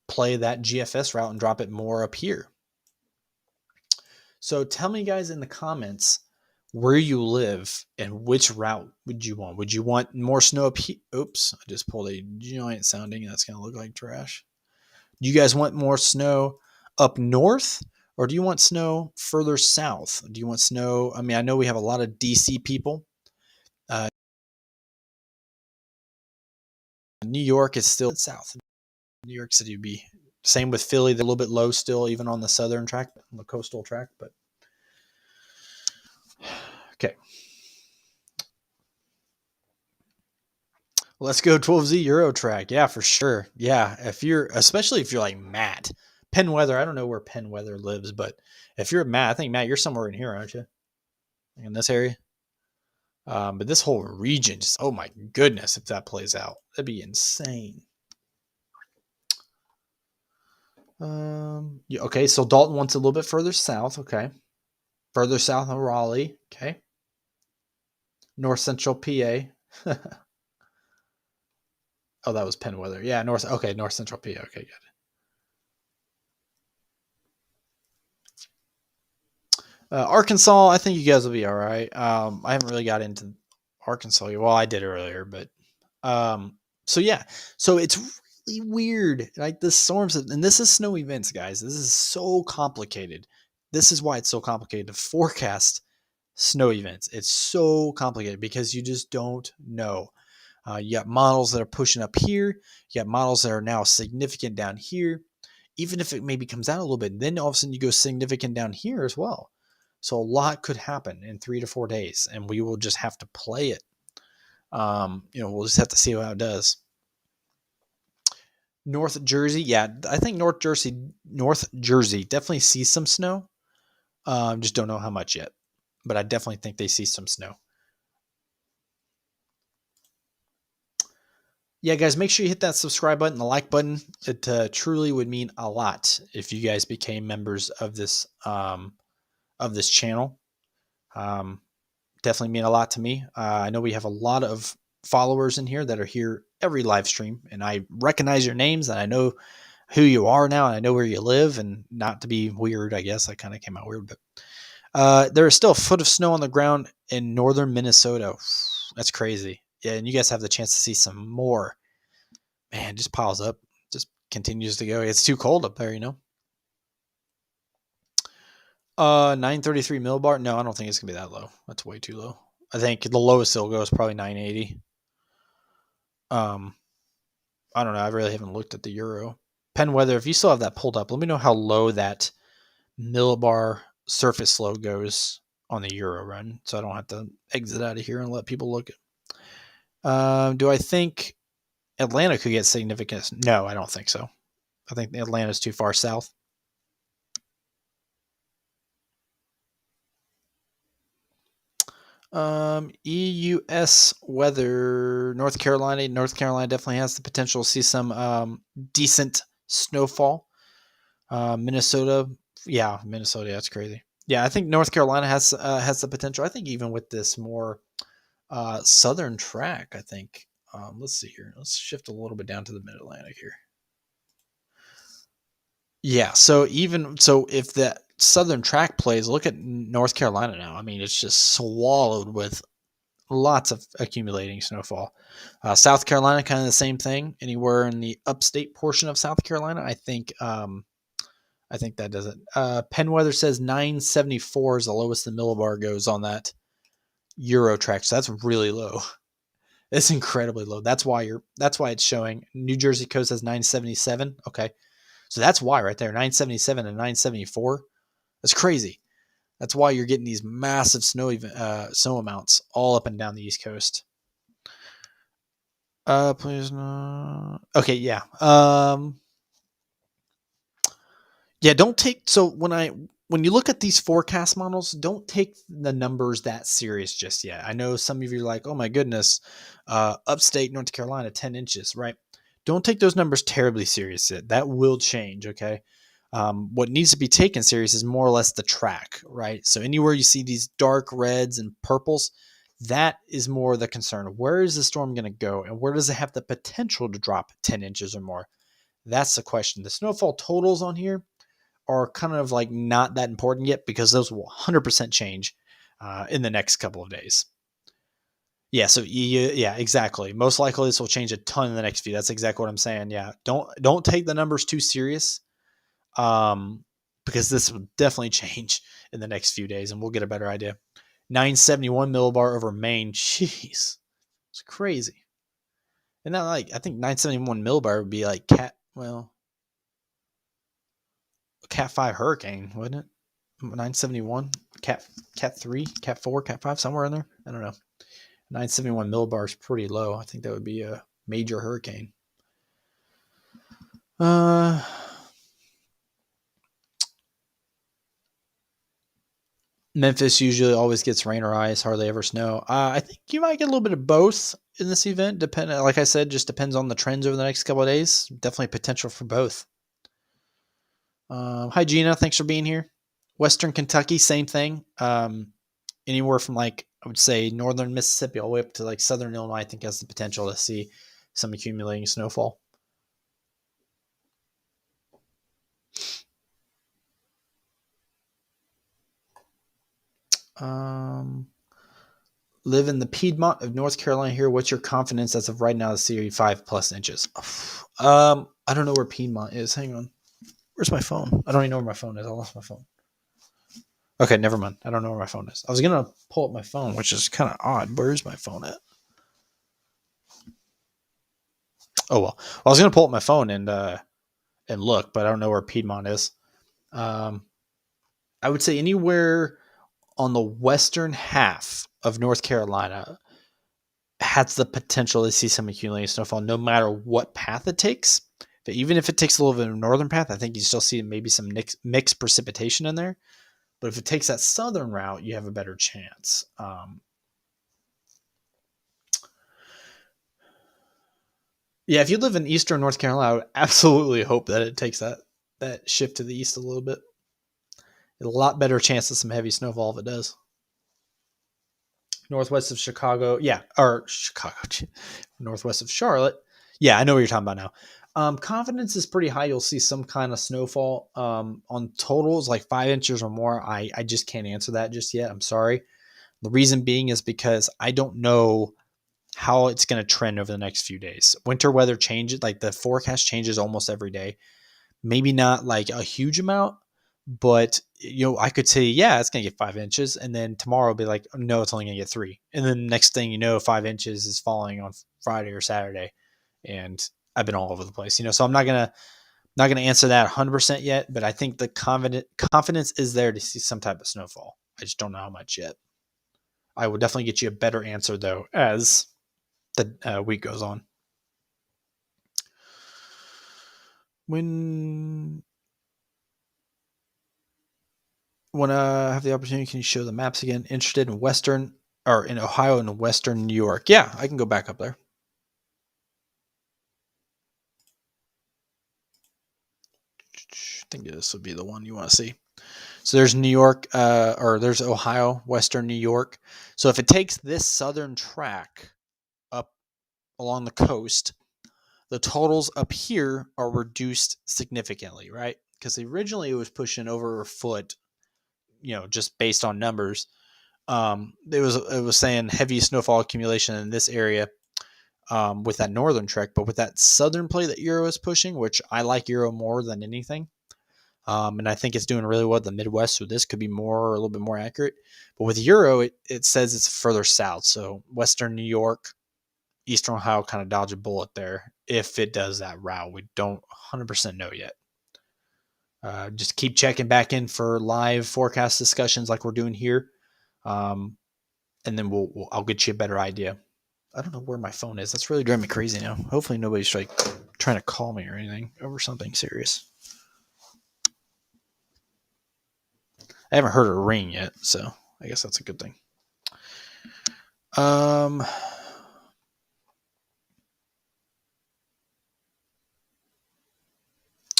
play that GFS route and drop it more up here? So tell me, guys, in the comments, where you live and which route would you want. Would you want more snow up here? Oops, I just pulled a giant sounding. That's going to look like trash. Do you guys want more snow up north, or do you want snow further south? Do you want snow? I mean, I know we have a lot of DC people. New York is still south. New York City would be same with Philly. They're a little bit low still, even on the southern track, on the coastal track. But okay, let's go 12Z Euro track. Yeah, for sure. Yeah, especially if you're like Matt, Penn Weather. I don't know where Penn Weather lives, but if you're Matt, I think Matt, you're somewhere in here, aren't you? In this area. But this whole region, just oh my goodness, if that plays out, that'd be insane. Yeah, okay, so Dalton wants a little bit further south. Okay, further south of Raleigh. Okay, north central PA. Oh, that was Penn Weather. Yeah, north. Okay, north central PA. Okay, good. Arkansas, I think you guys will be all right. I haven't really got into Arkansas yet. Well, I did earlier, but so yeah, so it's really weird. Like the storms, and this is snow events, guys. This is so complicated. This is why it's so complicated to forecast snow events. It's so complicated because you just don't know. You got models that are pushing up here. You got models that are now significant down here. Even if it maybe comes out a little bit, then all of a sudden you go significant down here as well. So a lot could happen in 3 to 4 days, and we will just have to play it. We'll just have to see how it does. North Jersey, yeah, I think North Jersey definitely sees some snow. Just don't know how much yet, but I definitely think they see some snow. Yeah, guys, make sure you hit that subscribe button, the like button. It truly would mean a lot if you guys became members of this channel. Definitely mean a lot to me. I know we have a lot of followers in here that are here every live stream, and I recognize your names, and I know who you are now, and I know where you live. And not to be weird, I guess I kind of came out weird, but there is still a foot of snow on the ground in northern Minnesota. That's crazy. Yeah, and you guys have the chance to see some more. Man, just piles up, just continues to go. It's too cold up there, 933 millibar. No, I don't think it's gonna be that low. That's way too low. I think the lowest it'll go is probably 980. I don't know. I really haven't looked at the euro. Penn Weather, if you still have that pulled up, let me know how low that millibar surface low goes on the euro run, so I don't have to exit out of here and let people look. Do I think Atlanta could get significant? No, I don't think so. I think Atlanta's too far south. EUS weather, North Carolina. North Carolina definitely has the potential to see some decent snowfall. Minnesota, yeah, Minnesota, that's crazy. Yeah, I think North Carolina has the potential. I think even with this more southern track, I think. Let's see here. Let's shift a little bit down to the Mid Atlantic here. Yeah, so if that southern track plays, look at North Carolina now. I mean, it's just swallowed with lots of accumulating snowfall. South Carolina, kind of the same thing. Anywhere in the upstate portion of South Carolina, I think that does it. Penn Weather says 974 is the lowest the millibar goes on that Euro track. So that's really low. It's incredibly low. That's why it's showing. New Jersey Coast says 977. Okay. So that's why right there, 977 and 974. That's crazy. That's why you're getting these massive snow amounts all up and down the East Coast. Please no. Okay, yeah. Yeah, don't take when you look at these forecast models, don't take the numbers that serious just yet. I know some of you are like, oh my goodness, upstate North Carolina, 10 inches, right? Don't take those numbers terribly serious yet. That will change, okay? What needs to be taken serious is more or less the track, right? So anywhere you see these dark reds and purples, that is more the concern. Where is the storm going to go, and where does it have the potential to drop 10 inches or more? That's the question. The snowfall totals on here are kind of like not that important yet because those will 100% change in the next couple of days. Yeah, so yeah, exactly. Most likely this will change a ton in the next few. That's exactly what I'm saying. Yeah, don't take the numbers too serious, um, because this will definitely change in the next few days, and we'll get a better idea. 971 millibar over Maine. Jeez, it's crazy. And not like I think 971 millibar would be like Cat 5 hurricane, wouldn't it? 971 Cat 3, Cat 4, Cat 5, somewhere in there. I don't know. 971 millibar is pretty low. I think that would be a major hurricane. Memphis usually always gets rain or ice, hardly ever snow. I think you might get a little bit of both in this event. Like I said, just depends on the trends over the next couple of days. Definitely potential for both. Hi Gina, thanks for being here. Western Kentucky, same thing. Anywhere from like I would say northern Mississippi all the way up to like southern Illinois, I think has the potential to see some accumulating snowfall. Live in the Piedmont of North Carolina here. What's your confidence as of right now to see 5+ inches? I don't know where Piedmont is. Hang on. Where's my phone? I don't even know where my phone is. I lost my phone. Okay, never mind. I don't know where my phone is. I was going to pull up my phone, which is kind of odd. Where's my phone at? Oh, well. I was going to pull up my phone and look, but I don't know where Piedmont is. I would say anywhere on the western half of North Carolina has the potential to see some accumulating snowfall no matter what path it takes. But even if it takes a little bit of a northern path, I think you still see maybe some mixed precipitation in there. But if it takes that southern route, you have a better chance. Yeah, if you live in eastern North Carolina, I would absolutely hope that it takes that shift to the east a little bit. A lot better chance of some heavy snowfall if it does. Northwest of Chicago, yeah, or Chicago, northwest of Charlotte. Yeah, I know what you're talking about now. Confidence is pretty high. You'll see some kind of snowfall. On totals, like 5 inches or more, I just can't answer that just yet. I'm sorry. The reason being is because I don't know how it's going to trend over the next few days. Winter weather changes, like the forecast changes almost every day. Maybe not like a huge amount, but I could say, yeah, it's going to get 5 inches. And then tomorrow will be like, no, it's only going to get 3. And then next thing you know, 5 inches is falling on Friday or Saturday. And I've been all over the place, so I'm not going to answer that 100% yet, but I think the confidence is there to see some type of snowfall. I just don't know how much yet. I will definitely get you a better answer though, as the week goes on. When I have the opportunity, can you show the maps again? Interested in Western or in Ohio and Western New York? Yeah, I can go back up there. I think this would be the one you want to see. So there's New York, or there's Ohio, Western New York. So if it takes this southern track up along the coast, the totals up here are reduced significantly, right? Because originally it was pushing over a foot, just based on numbers. It was saying heavy snowfall accumulation in this area with that northern trek, but with that southern play that Euro is pushing, which I like Euro more than anything. And I think it's doing really well at the Midwest, so this could be a little bit more accurate. But with Euro, it says it's further south, so Western New York, Eastern Ohio kind of dodge a bullet there if it does that route. We don't 100% know yet. Just keep checking back in for live forecast discussions like we're doing here, and then I'll get you a better idea. I don't know where my phone is. That's really driving me crazy now. Hopefully nobody's like trying to call me or anything over something serious. I haven't heard it ring yet, so I guess that's a good thing.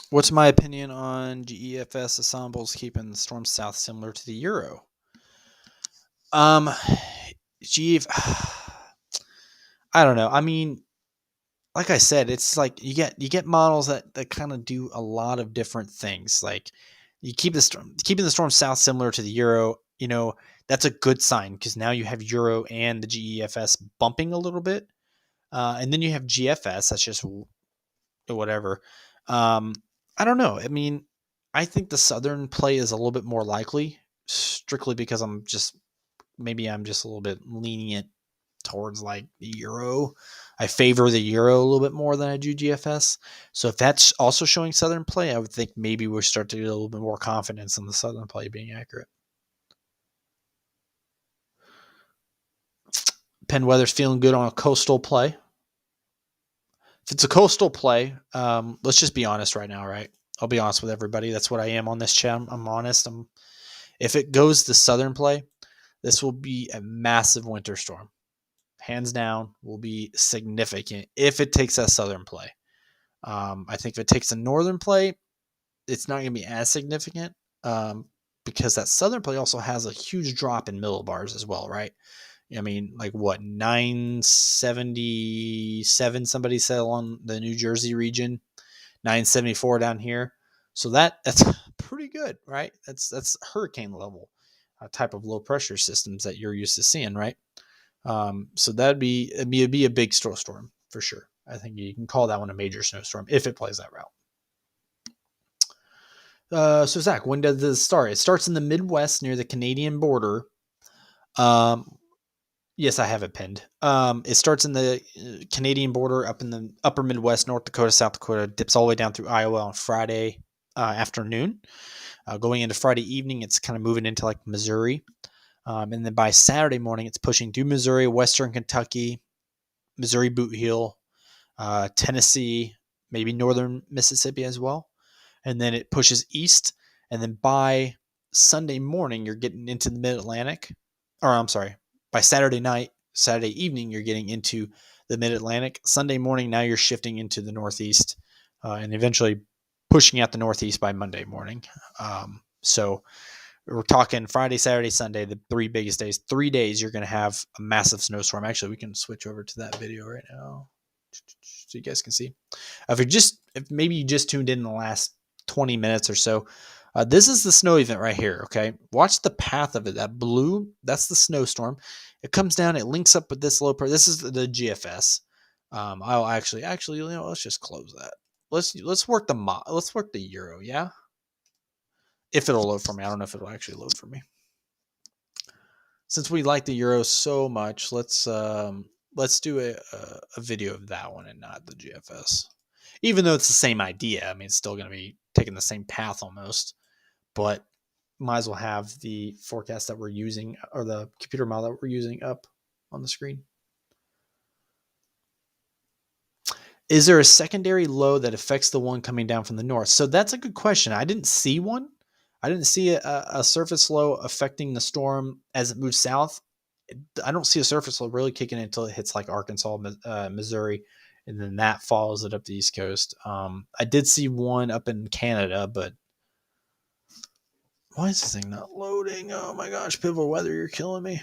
What's my opinion on GEFS ensembles keeping the storm south similar to the Euro? GEF, I don't know. I mean, like I said, it's like you get models that kind of do a lot of different things. Like you keeping the storm south similar to the Euro. that's a good sign because now you have Euro and the GEFS bumping a little bit. And then you have GFS. That's just whatever. I don't know. I mean, I think the Southern play is a little bit more likely, strictly because I'm just a little bit lenient towards like the Euro. I favor the Euro a little bit more than I do GFS. So if that's also showing Southern play, I would think maybe we'll start to get a little bit more confidence in the Southern play being accurate. Penn Weather's feeling good on a coastal play. If it's a coastal play, let's just be honest right now, right? I'll be honest with everybody. That's what I am on this channel. I'm honest. If it goes to Southern play, this will be a massive winter storm. Hands down, will be significant if it takes that Southern play. I think if it takes a Northern play, it's not going to be as significant because that Southern play also has a huge drop in millibars as well, right? I mean, like what, 977 somebody said along the New Jersey region, 974 down here. So that's pretty good, right? That's hurricane level type of low pressure systems that you're used to seeing, right? So it'd be a big snowstorm for sure. I think you can call that one a major snowstorm if it plays that route. So Zach, when does this start? It starts in the Midwest near the Canadian border. Yes, I have it pinned. It starts in the Canadian border up in the upper Midwest, North Dakota, South Dakota, dips all the way down through Iowa on Friday afternoon. Going into Friday evening, it's kind of moving into like Missouri. And then by Saturday morning, it's pushing through Missouri, Western Kentucky, Missouri Boot Heel, Tennessee, maybe Northern Mississippi as well. And then it pushes east. And then by Sunday morning, you're getting into the Mid-Atlantic. Or I'm sorry, by Saturday evening, you're getting into the Mid-Atlantic. Sunday morning, now you're shifting into the Northeast and eventually pushing out the Northeast by Monday morning. So we're talking Friday, Saturday, Sunday, the 3 biggest days. 3 days, you're going to have a massive snowstorm. Actually, we can switch over to that video right now so you guys can see. If maybe you just tuned in the last 20 minutes or so, this is the snow event right here, okay? Watch the path of it. That blue, that's the snowstorm. It comes down, it links up with this low pressure. This is the GFS. I'll actually, let's just close that. Let's work the Euro, yeah? If it'll load for me. I don't know if it'll actually load for me. Since we like the Euro so much, let's do a video of that one and not the GFS. Even though it's the same idea, I mean, it's still going to be taking the same path almost, but might as well have the forecast that we're using or the computer model that we're using up on the screen. Is there a secondary low that affects the one coming down from the north? So that's a good question. I didn't see one. I didn't see a surface low affecting the storm as it moves south. I don't see a surface low really kicking in until it hits like Arkansas, Missouri, and then that follows it up the East Coast. I did see one up in Canada, but why is this thing not loading? Oh my gosh, Pivotal Weather, you're killing me.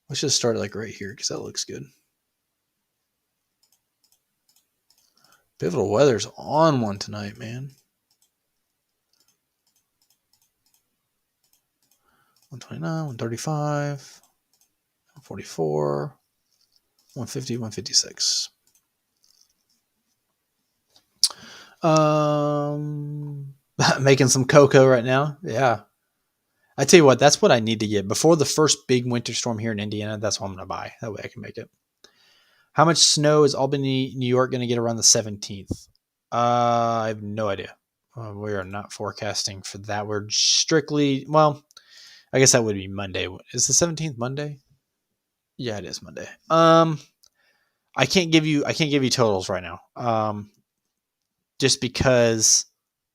Let's just start like right here because that looks good. Pivotal Weather's on one tonight, man. 129, 135, 144, 150, 156. Making some cocoa right now. Yeah. I tell you what, that's what I need to get. Before the first big winter storm here in Indiana, that's what I'm going to buy. That way I can make it. How much snow is Albany, New York going to get around the 17th? I have no idea. We are not forecasting for that. We're strictly, well, I guess that would be Monday. Is the 17th Monday? Yeah, it is Monday. I can't give you totals right now. Just because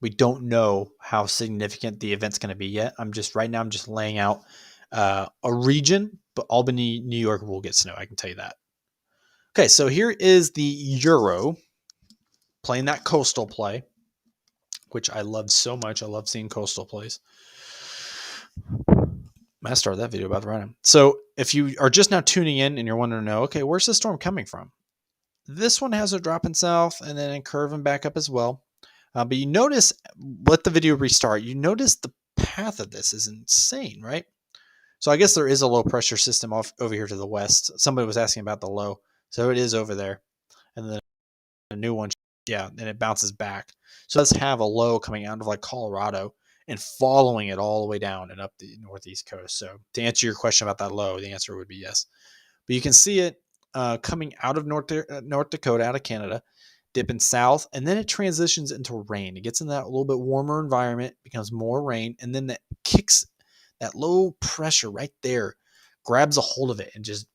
we don't know how significant the event's going to be yet. I'm just laying out a region, but Albany, New York will get snow. I can tell you that. Okay, so here is the Euro playing that coastal play, which I love so much. I love seeing coastal plays. I started that video about the random. So if you are just now tuning in and you're wanting to know, okay, where's the storm coming from? This one has a drop in south and then a curving back up as well. But you notice, let the video restart. You notice path of this is insane, right? So I guess there is a low pressure system off over here to the west. Somebody was asking about the low. So it is over there. And then a new one, yeah, and it bounces back. So let's have a low coming out of like Colorado and following it all the way down and up the northeast coast. So to answer your question about that low, the answer would be yes. But you can see it coming out of North Dakota, out of Canada, dipping south, and then it transitions into rain. It gets in that little bit warmer environment, becomes more rain, and then that kicks that low pressure right there, grabs a hold of it and just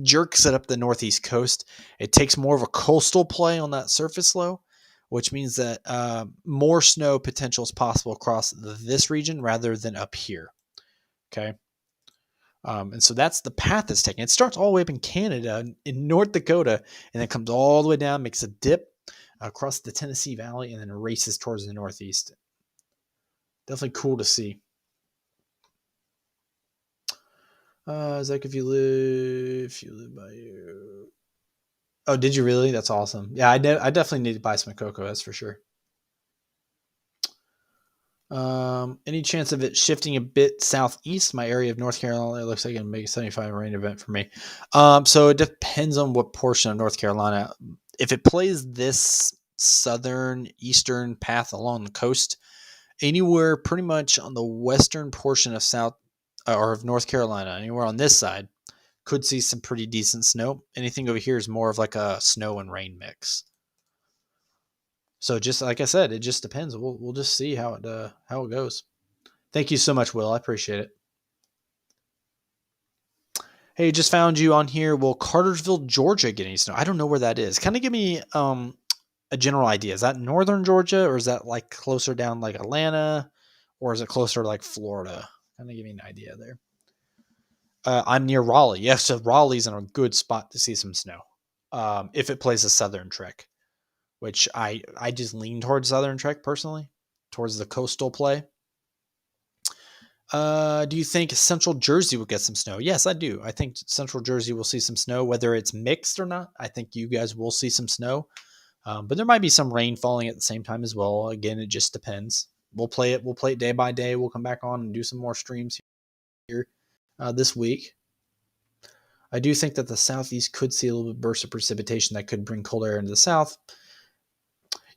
jerks it up the northeast coast. It takes more of a coastal play on that surface low, which means that more snow potential is possible across this region rather than up here. Okay. And so that's the path it's taking. It starts all the way up in Canada, in North Dakota, and then comes all the way down, makes a dip across the Tennessee Valley, and then races towards the northeast. Definitely cool to see. Zach, if you live by you. Oh, did you really? That's awesome. Yeah, I definitely need to buy some cocoa. That's for sure. Any chance of it shifting a bit southeast? My area of North Carolina, it looks like it can make a 75 rain event for me. So it depends on what portion of North Carolina. If it plays this southern eastern path along the coast, anywhere pretty much on the western portion of South or of North Carolina, anywhere on this side, could see some pretty decent snow. Anything over here is more of like a snow and rain mix. So just like I said, it just depends. We'll just see how it goes. Thank you so much, Will. I appreciate it. Hey, just found you on here. Will Cartersville, Georgia get any snow? I don't know where that is. Kind of give me a general idea. Is that northern Georgia or is that like closer down like Atlanta or is it closer to like Florida? Kind of give me an idea there. I'm near Raleigh. Yes, so Raleigh's in a good spot to see some snow. If it plays a southern trek, which I just lean towards southern trek personally, towards the coastal play. Do you think Central Jersey will get some snow? Yes, I do. I think Central Jersey will see some snow, whether it's mixed or not. I think you guys will see some snow, but there might be some rain falling at the same time as well. Again, it just depends. We'll play it. We'll play it day by day. We'll come back on and do some more streams here this week. I do think that the southeast could see a little bit burst of precipitation that could bring cold air into the south.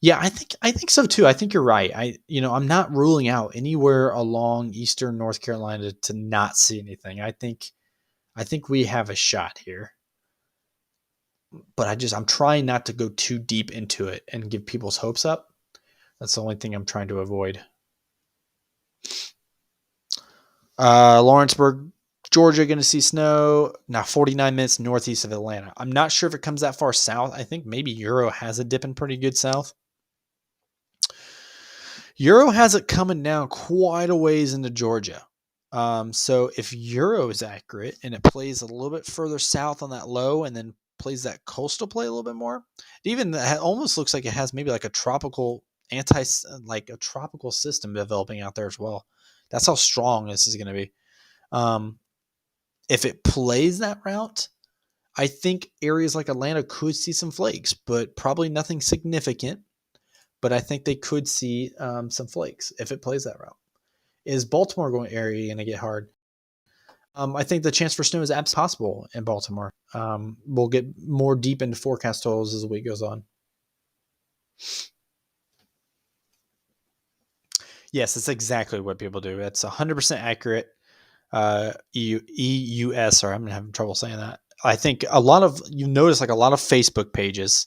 Yeah, I think so too. I think you're right. I'm not ruling out anywhere along eastern North Carolina to not see anything. I think we have a shot here. But I'm trying not to go too deep into it and give people's hopes up. That's the only thing I'm trying to avoid. Lawrenceburg, Georgia, going to see snow. Now 49 minutes northeast of Atlanta. I'm not sure if it comes that far south. I think maybe Euro has it dipping pretty good south. Euro has it coming down quite a ways into Georgia. So if Euro is accurate and it plays a little bit further south on that low and then plays that coastal play a little bit more, it even almost looks like it has maybe like a tropical like a tropical system developing out there as well. That's how strong this is going to be. If it plays that route, I think areas like Atlanta could see some flakes, but probably nothing significant. But I think they could see some flakes if it plays that route. Is Baltimore going to get hard? I think the chance for snow is absolutely possible in Baltimore. We'll get more deep into forecast totals as the week goes on. Yes, that's exactly what people do. It's 100% accurate. EUS, or I'm having trouble saying that. I think you notice like a lot of Facebook pages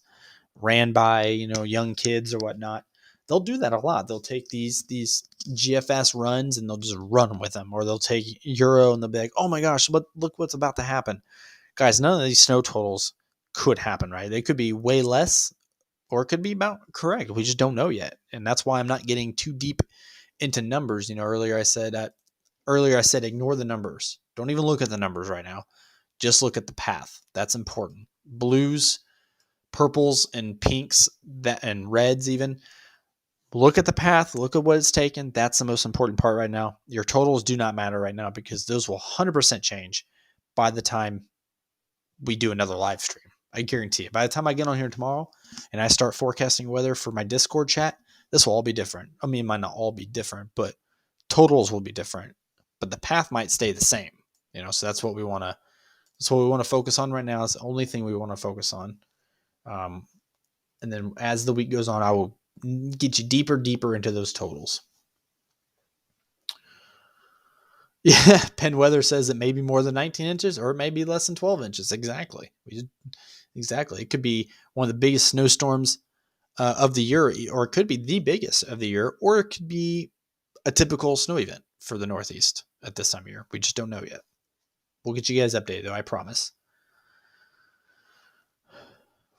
ran by young kids or whatnot, they'll do that a lot. They'll take these GFS runs and they'll just run with them, or they'll take Euro and they'll be like, oh my gosh, look what's about to happen. Guys, none of these snow totals could happen, right? They could be way less or it could be about correct. We just don't know yet. And that's why I'm not getting too deep into numbers. Earlier I said ignore the numbers. Don't even look at the numbers right now. Just look at the path. That's important. Blues, purples and pinks and reds even. Look at the path. Look at what it's taken. That's the most important part right now. Your totals do not matter right now because those will 100% change by the time we do another live stream. I guarantee it. By the time I get on here tomorrow and I start forecasting weather for my Discord chat, this will all be different. I mean, it might not all be different, but totals will be different, but the path might stay the same. So that's what we want to. That's what we want to focus on right now. It's the only thing we want to focus on. And then as the week goes on, I will get you deeper into those totals. Yeah, Penn Weather says it may be more than 19 inches or it may be less than 12 inches. Exactly. Exactly. It could be one of the biggest snowstorms of the year, or it could be the biggest of the year, or it could be a typical snow event for the Northeast at this time of year. We just don't know yet. We'll get you guys updated, though, I promise.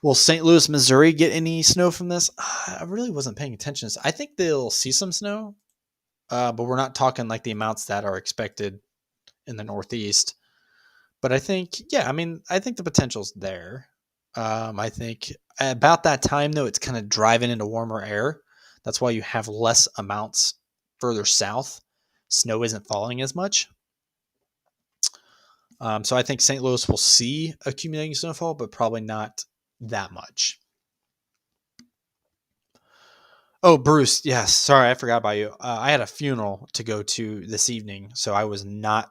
Will St. Louis, Missouri get any snow from this? I really wasn't paying attention. I think they'll see some snow, but we're not talking like the amounts that are expected in the Northeast. But I think, I think the potential's there. I think about that time, though, it's kind of driving into warmer air. That's why you have less amounts further south. Snow isn't falling as much. So I think St. Louis will see accumulating snowfall, but probably not that much. Oh, Bruce. Yes. Sorry, I forgot about you. I had a funeral to go to this evening, so I was not.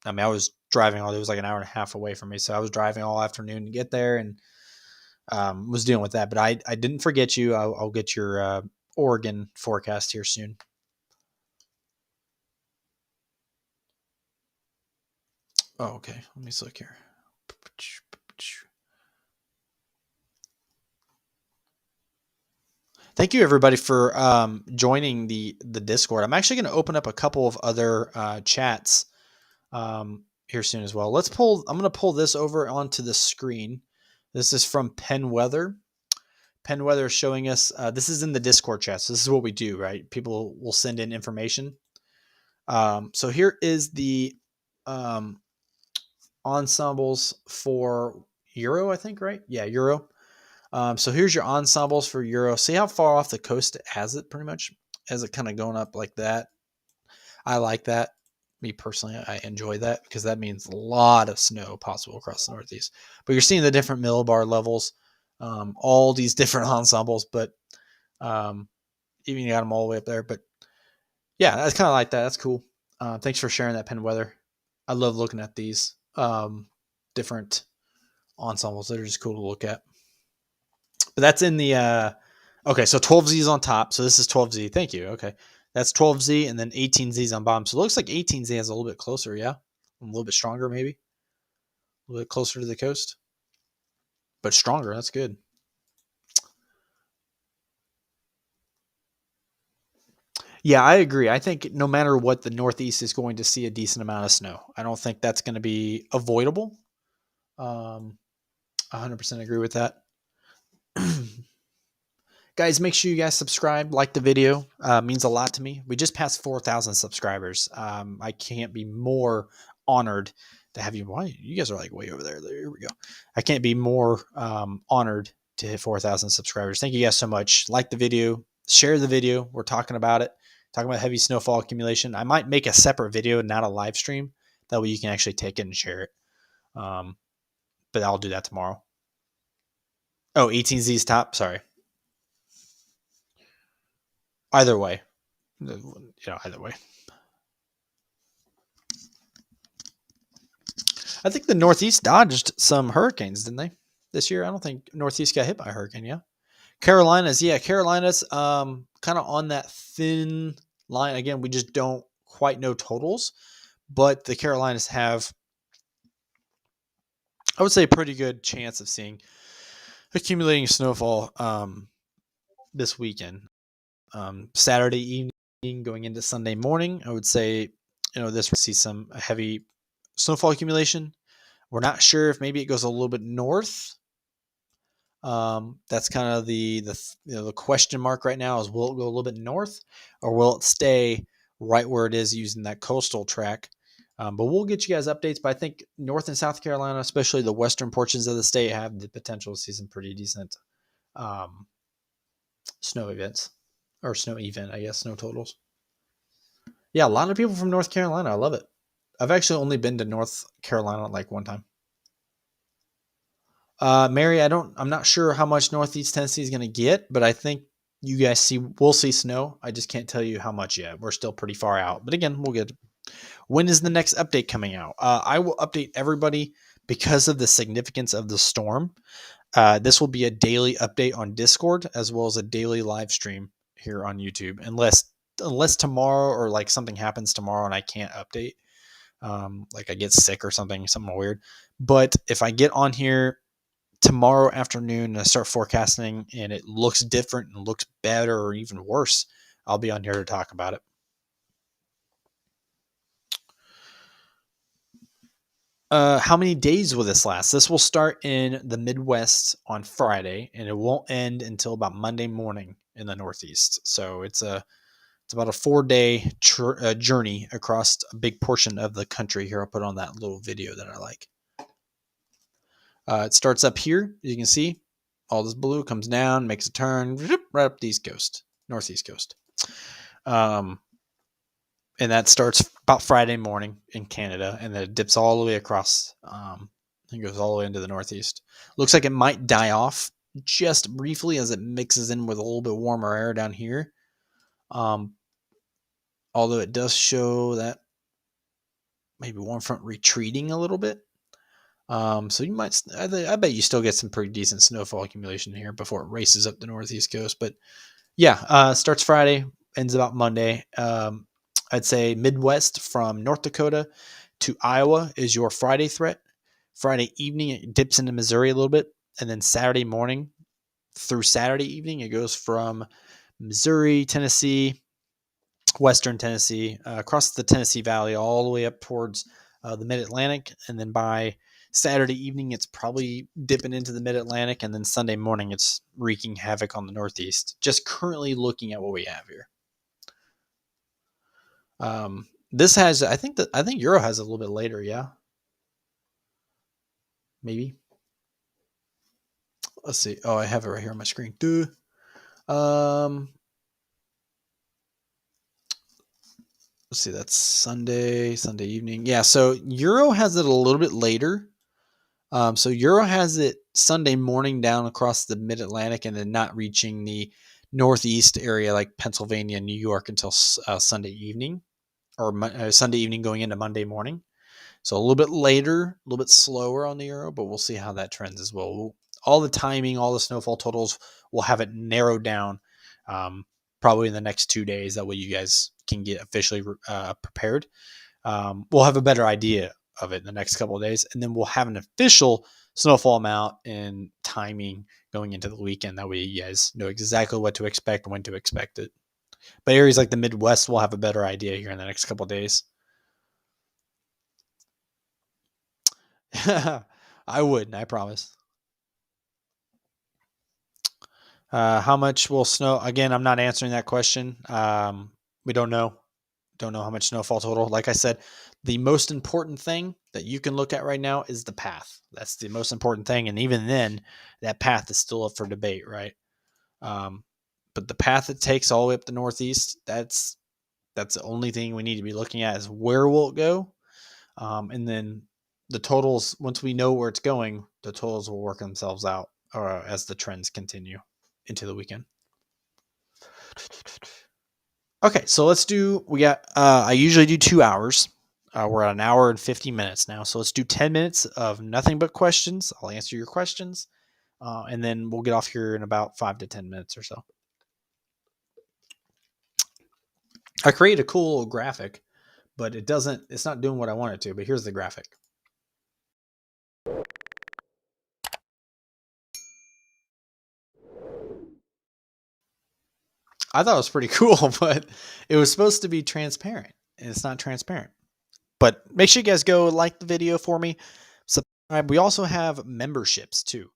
I was driving all. It was like an hour and a half away from me, so I was driving all afternoon to get there, and was dealing with that. But I didn't forget you. I'll get your Oregon forecast here soon. Oh, okay. Let me just look here. Thank you, everybody, for joining the Discord. I'm actually going to open up a couple of other chats here soon as well. I'm going to pull this over onto the screen. This is from Penn Weather. Penn Weather is showing us, this is in the Discord chat. So this is what we do, right? People will send in information. So here is the ensembles for Euro, I think, right? Yeah, Euro. So here's your ensembles for Euro. See how far off the coast it has it, pretty much? As it kind of going up like that. I like that. Me personally, I enjoy that because that means a lot of snow possible across the Northeast. But you're seeing the different millibar levels, all these different ensembles, but even you got them all the way up there. But yeah, that's kind of like that. That's cool. Thanks for sharing that, Penn Weather. I love looking at these different ensembles. They're just cool to look at. But that's in the okay, so 12Z is on top. So this is 12Z. Thank you. Okay. That's 12Z and then 18Z is on bottom. So it looks like 18Z is a little bit closer, yeah? A little bit stronger, maybe. A little bit closer to the coast. But stronger, that's good. Yeah, I agree. I think no matter what, the Northeast is going to see a decent amount of snow. I don't think that's going to be avoidable. 100% agree with that. Guys, make sure you guys subscribe, like the video. Means a lot to me. We just passed 4,000 subscribers. I can't be more honored to have you. Why you guys are like way over there? There we go. I can't be more honored to hit 4,000 subscribers. Thank you guys so much. Like the video, share the video. We're talking about it. Talking about heavy snowfall accumulation. I might make a separate video, not a live stream. That way you can actually take it and share it. But I'll do that tomorrow. Oh, 18Z's top. Sorry. Either way. Either way. I think the Northeast dodged some hurricanes, didn't they? This year, I don't think Northeast got hit by a hurricane, yeah? Carolinas kind of on that thin line. Again, we just don't quite know totals, but the Carolinas have, I would say, a pretty good chance of seeing accumulating snowfall this weekend. Saturday evening going into Sunday morning, I would say, this will see some heavy snowfall accumulation. We're not sure if maybe it goes a little bit north. That's kind of the question mark right now is, will it go a little bit north or will it stay right where it is using that coastal track? But we'll get you guys updates. But I think North and South Carolina, especially the western portions of the state, have the potential to see some pretty decent snow events. Or snow event, I guess, snow totals. Yeah, a lot of people from North Carolina. I love it. I've actually only been to North Carolina like one time. Mary, I'm not sure how much Northeast Tennessee is going to get, but I think You guys we'll see snow. I just can't tell you how much yet. We're still pretty far out. But again, we'll get. When is the next update coming out? I will update everybody because of the significance of the storm. This will be a daily update on Discord as well as a daily live stream here on YouTube, unless tomorrow or like something happens tomorrow and I can't update, like I get sick or something weird. But if I get on here tomorrow afternoon and I start forecasting and it looks different and looks better or even worse, I'll be on here to talk about it. How many days will this last? This will start in the Midwest on Friday, and it won't end until about Monday morning in the Northeast. So it's about a 4-day journey across a big portion of the country. Here, I'll put on that little video that I like. It starts up here. You can see all this blue comes down, makes a turn right up the East Coast, Northeast Coast. And that starts about Friday morning in Canada, and then it dips all the way across. It goes all the way into the Northeast. Looks like it might die off just briefly as it mixes in with a little bit warmer air down here. Although it does show that maybe warm front retreating a little bit. So you might, I bet you still get some pretty decent snowfall accumulation here before it races up the Northeast coast. But yeah, starts Friday, ends about Monday. I'd say Midwest from North Dakota to Iowa is your Friday threat. Friday evening, it dips into Missouri a little bit. And then Saturday morning through Saturday evening, it goes from Missouri, Tennessee, Western Tennessee, across the Tennessee Valley, all the way up towards the Mid-Atlantic. And then by Saturday evening, it's probably dipping into the Mid-Atlantic. And then Sunday morning, it's wreaking havoc on the Northeast. Just currently looking at what we have here. This has, I think Euro has a little bit later. Yeah. Maybe. Let's see. Oh, I have it right here on my screen. Let's see. That's Sunday evening. Yeah. So Euro has it a little bit later. So Euro has it Sunday morning down across the Mid-Atlantic and then not reaching the Northeast area like Pennsylvania and New York until Sunday evening. Or Sunday evening going into Monday morning. So a little bit later, a little bit slower on the Euro, but we'll see how that trends as well. All the timing, all the snowfall totals, we'll have it narrowed down probably in the next 2 days. That way you guys can get officially prepared. We'll have a better idea of it in the next couple of days, and then we'll have an official snowfall amount and timing going into the weekend. That way you guys know exactly what to expect, when to expect it. But areas like the Midwest will have a better idea here in the next couple of days. I would, I promise. How much will snow? Again, I'm not answering that question. We don't know. Don't know how much snowfall total. Like I said, the most important thing that you can look at right now is the path. That's the most important thing. And even then, that path is still up for debate, right? But the path it takes all the way up the Northeast, that's the only thing we need to be looking at is where will it go? And then the totals, once we know where it's going, the totals will work themselves out as the trends continue into the weekend. Okay, so I usually do 2 hours. We're at 1 hour and 50 minutes now. So let's do 10 minutes of nothing but questions. I'll answer your questions. And then we'll get off here in about 5 to 10 minutes or so. I created a cool little graphic, but it's not doing what I want it to, but here's the graphic. I thought it was pretty cool, but it was supposed to be transparent, and it's not transparent. But make sure you guys go like the video for me. Subscribe. We also have memberships too.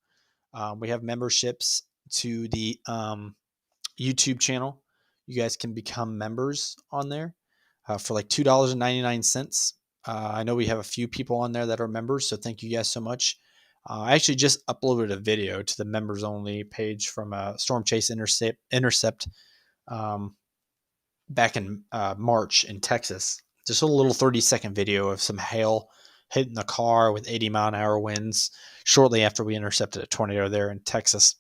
We have memberships to the YouTube channel. You guys can become members on there for like $2.99. I know we have a few people on there that are members, so thank you guys so much. I actually just uploaded a video to the members only page from Storm Chase Intercept back in March in Texas. Just a little 30-second video of some hail hitting the car with 80-mile-an-hour winds shortly after we intercepted a tornado there in Texas.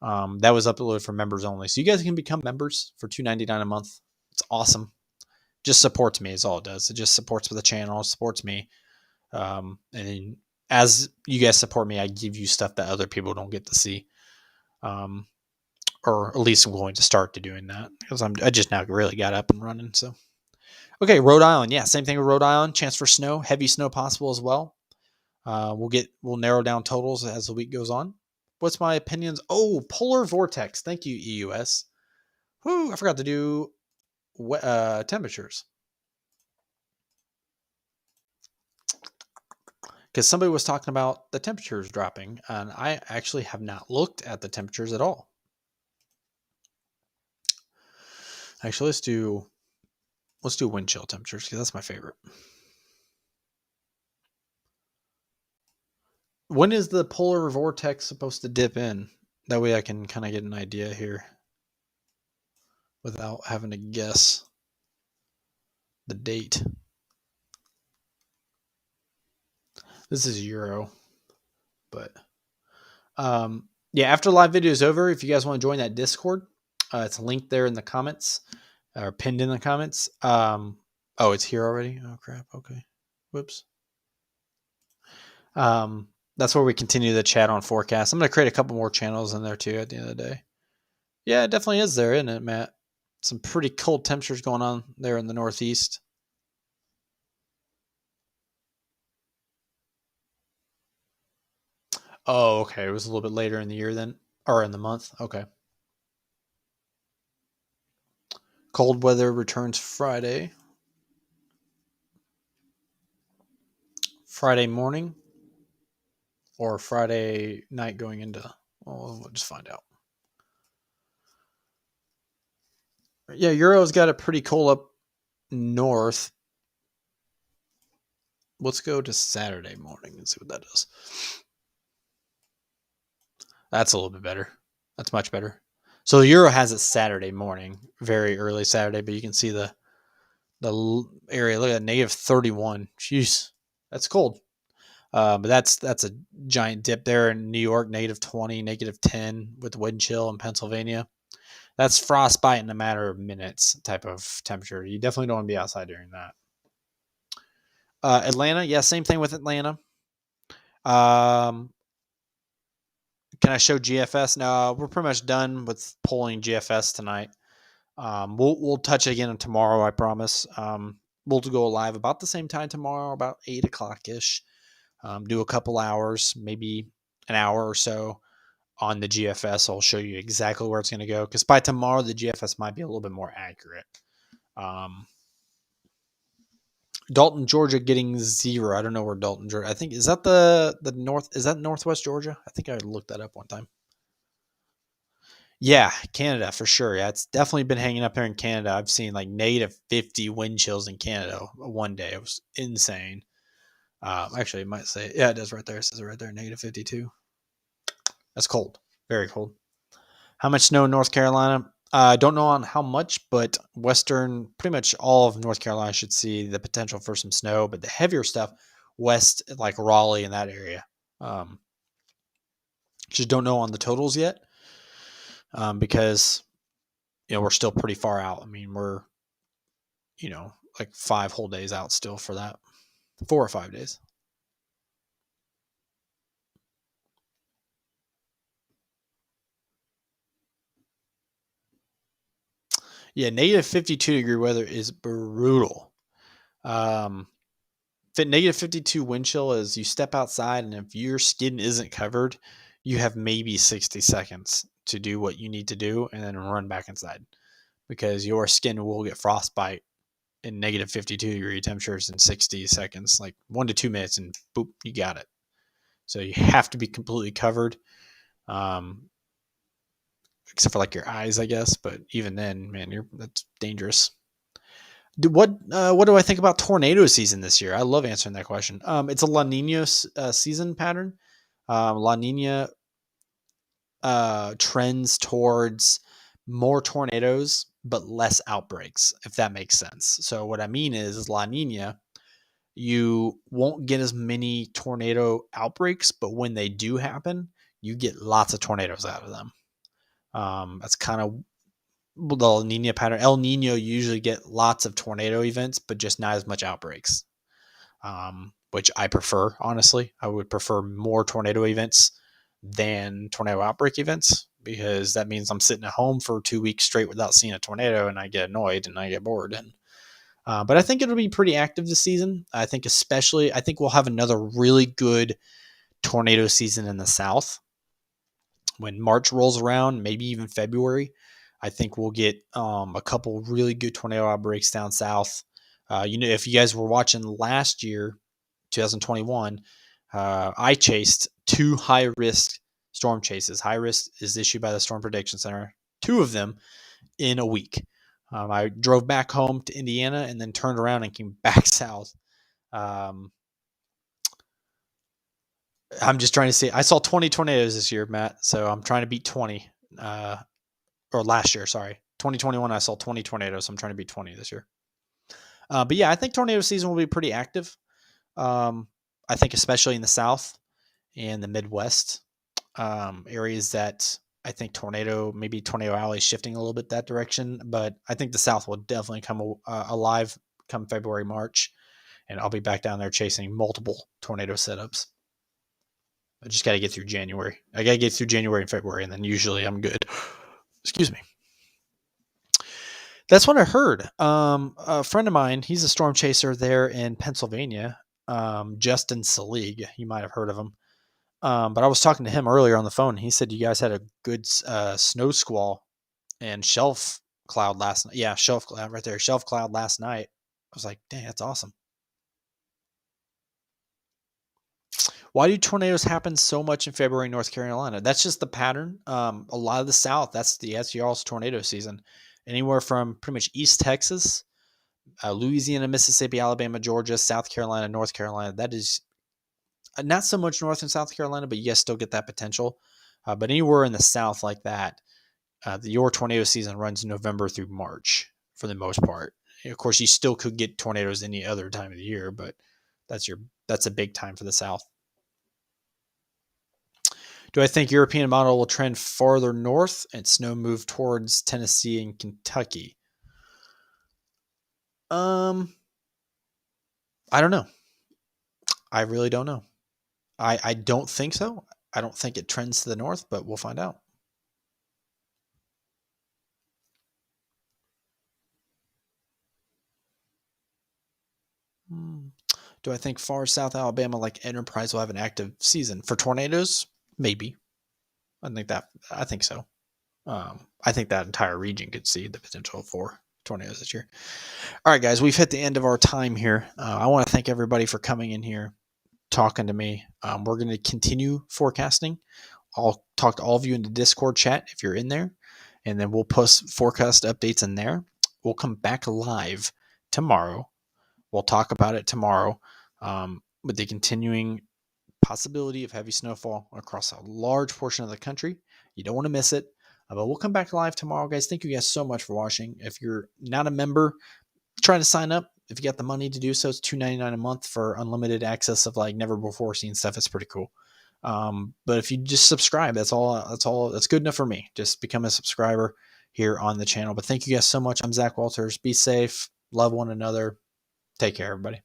That was uploaded for members only. So you guys can become members for $2.99 a month. It's awesome. Just supports me is all it does. It just supports the channel, supports me. And as you guys support me, I give you stuff that other people don't get to see. Or at least I'm going to start to doing that because I just now really got up and running. So, okay, Rhode Island. Yeah, same thing with Rhode Island. Chance for snow, heavy snow possible as well. We'll narrow down totals as the week goes on. What's my opinions? Oh, polar vortex. Thank you, EUS. Whoo, I forgot to do temperatures. Because somebody was talking about the temperatures dropping, and I actually have not looked at the temperatures at all. Actually, let's do wind chill temperatures because that's my favorite. When is the polar vortex supposed to dip in? That way I can kind of get an idea here without having to guess the date. This is Euro, but yeah, after live video is over, if you guys want to join that Discord, it's linked there in the comments or pinned in the comments. Oh, it's here already. Oh crap. Okay. Whoops. That's where we continue the chat on forecast. I'm going to create a couple more channels in there too at the end of the day. Yeah, it definitely is there, isn't it, Matt? Some pretty cold temperatures going on there in the Northeast. Oh, okay. It was a little bit later in the year then, or in the month. Okay. Cold weather returns Friday. Friday morning or Friday night going into. Well, we'll just find out. Yeah, Euro's got it pretty cold up north. Let's go to Saturday morning and see what that does. That's a little bit better. That's much better. So the Euro has it Saturday morning, very early Saturday, but you can see the area. Look at negative 31. Jeez, that's cold. But that's a giant dip there in New York, negative 20, negative 10 with wind chill in Pennsylvania. That's frostbite in a matter of minutes type of temperature. You definitely don't want to be outside during that. Atlanta, yeah, same thing with Atlanta. Can I show GFS? No, we're pretty much done with pulling GFS tonight. We'll touch it again tomorrow, I promise. We'll go live about the same time tomorrow, about 8 o'clock ish. Do a couple hours, maybe an hour or so on the GFS. I'll show you exactly where it's going to go because by tomorrow the GFS might be a little bit more accurate. Dalton, Georgia, getting 0. I don't know where Dalton, Georgia. I think is that the north? Is that Northwest Georgia? I think I looked that up one time. Yeah, Canada for sure. Yeah, it's definitely been hanging up here in Canada. I've seen like negative 50 wind chills in Canada one day. It was insane. Actually, it might say, yeah, it does right there. It says it right there, negative 52. That's cold. Very cold. How much snow in North Carolina? I don't know on how much, but pretty much all of North Carolina should see the potential for some snow. But the heavier stuff, west, like Raleigh in that area. Just don't know on the totals yet because, we're still pretty far out. I mean, we're, like 5 whole days out still for that. 4 or 5 days. Yeah, negative 52 degree weather is brutal. Negative 52 wind chill is you step outside, and if your skin isn't covered, you have maybe 60 seconds to do what you need to do and then run back inside because your skin will get frostbite in negative 52 degree temperatures in 60 seconds, like 1 to 2 minutes, and boop, you got it. So you have to be completely covered. Except for like your eyes, I guess. But even then, man, that's dangerous. What do I think about tornado season this year? I love answering that question. It's a La Nina season pattern. La Nina trends towards more tornadoes but less outbreaks, if that makes sense. So what I mean is La Nina, you won't get as many tornado outbreaks, but when they do happen, you get lots of tornadoes out of them. That's kind of the Niña pattern. El Nino usually get lots of tornado events, but just not as much outbreaks, which I prefer, honestly. I would prefer more tornado events than tornado outbreak events, because that means I'm sitting at home for 2 weeks straight without seeing a tornado, and I get annoyed and I get bored. But I think it'll be pretty active this season. I think we'll have another really good tornado season in the South. When March rolls around, maybe even February, I think we'll get a couple really good tornado outbreaks down south. If you guys were watching last year, 2021, I chased 2 high-risk storm chases. High risk is issued by the Storm Prediction Center. 2 of them in a week. I drove back home to Indiana and then turned around and came back south. I'm just trying to see. I saw 20 tornadoes this year, Matt. So I'm trying to beat 20. Or last year, sorry. 2021, I saw 20 tornadoes. So I'm trying to beat 20 this year. But yeah, I think tornado season will be pretty active. I think especially in the South and the Midwest, areas that I think Tornado Alley is shifting a little bit that direction. But I think the South will definitely come alive come February, March. And I'll be back down there chasing multiple tornado setups. I just got to get through January. I got to get through January and February, and then usually I'm good. Excuse me. That's what I heard. A friend of mine, he's a storm chaser there in Pennsylvania, Justin Selig. You might have heard of him. But I was talking to him earlier on the phone. He said you guys had a good snow squall and shelf cloud last night. Yeah, shelf cloud right there. Shelf cloud last night. I was like, dang, that's awesome. Why do tornadoes happen so much in February in North Carolina? That's just the pattern. A lot of the South, that's y'all's tornado season. Anywhere from pretty much East Texas, Louisiana, Mississippi, Alabama, Georgia, South Carolina, North Carolina. That is not so much North and South Carolina, but you guys still get that potential. But anywhere in the South like that, your tornado season runs November through March for the most part. Of course, you still could get tornadoes any other time of the year, but that's a big time for the South. Do I think European model will trend farther north and snow move towards Tennessee and Kentucky? I don't know. I really don't know. I don't think so. I don't think it trends to the north, but we'll find out. Do I think far south Alabama like Enterprise will have an active season for tornadoes? Maybe. I think so. I think that entire region could see the potential for tornadoes this year. All right, guys, we've hit the end of our time here. I want to thank everybody for coming in here, talking to me. We're going to continue forecasting. I'll talk to all of you in the Discord chat if you're in there, and then we'll post forecast updates in there. We'll come back live tomorrow. We'll talk about it tomorrow with the continuing possibility of heavy snowfall across a large portion of the country. You don't want to miss it. But we'll come back live tomorrow, guys. Thank you guys so much for watching. If you're not a member, try to sign up. If you got the money to do so, it's $2.99 a month for unlimited access of like never before seen stuff. It's pretty cool. But if you just subscribe, that's good enough for me. Just become a subscriber here on the channel. But thank you guys so much. I'm Zach Walters. Be safe. Love one another. Take care, everybody.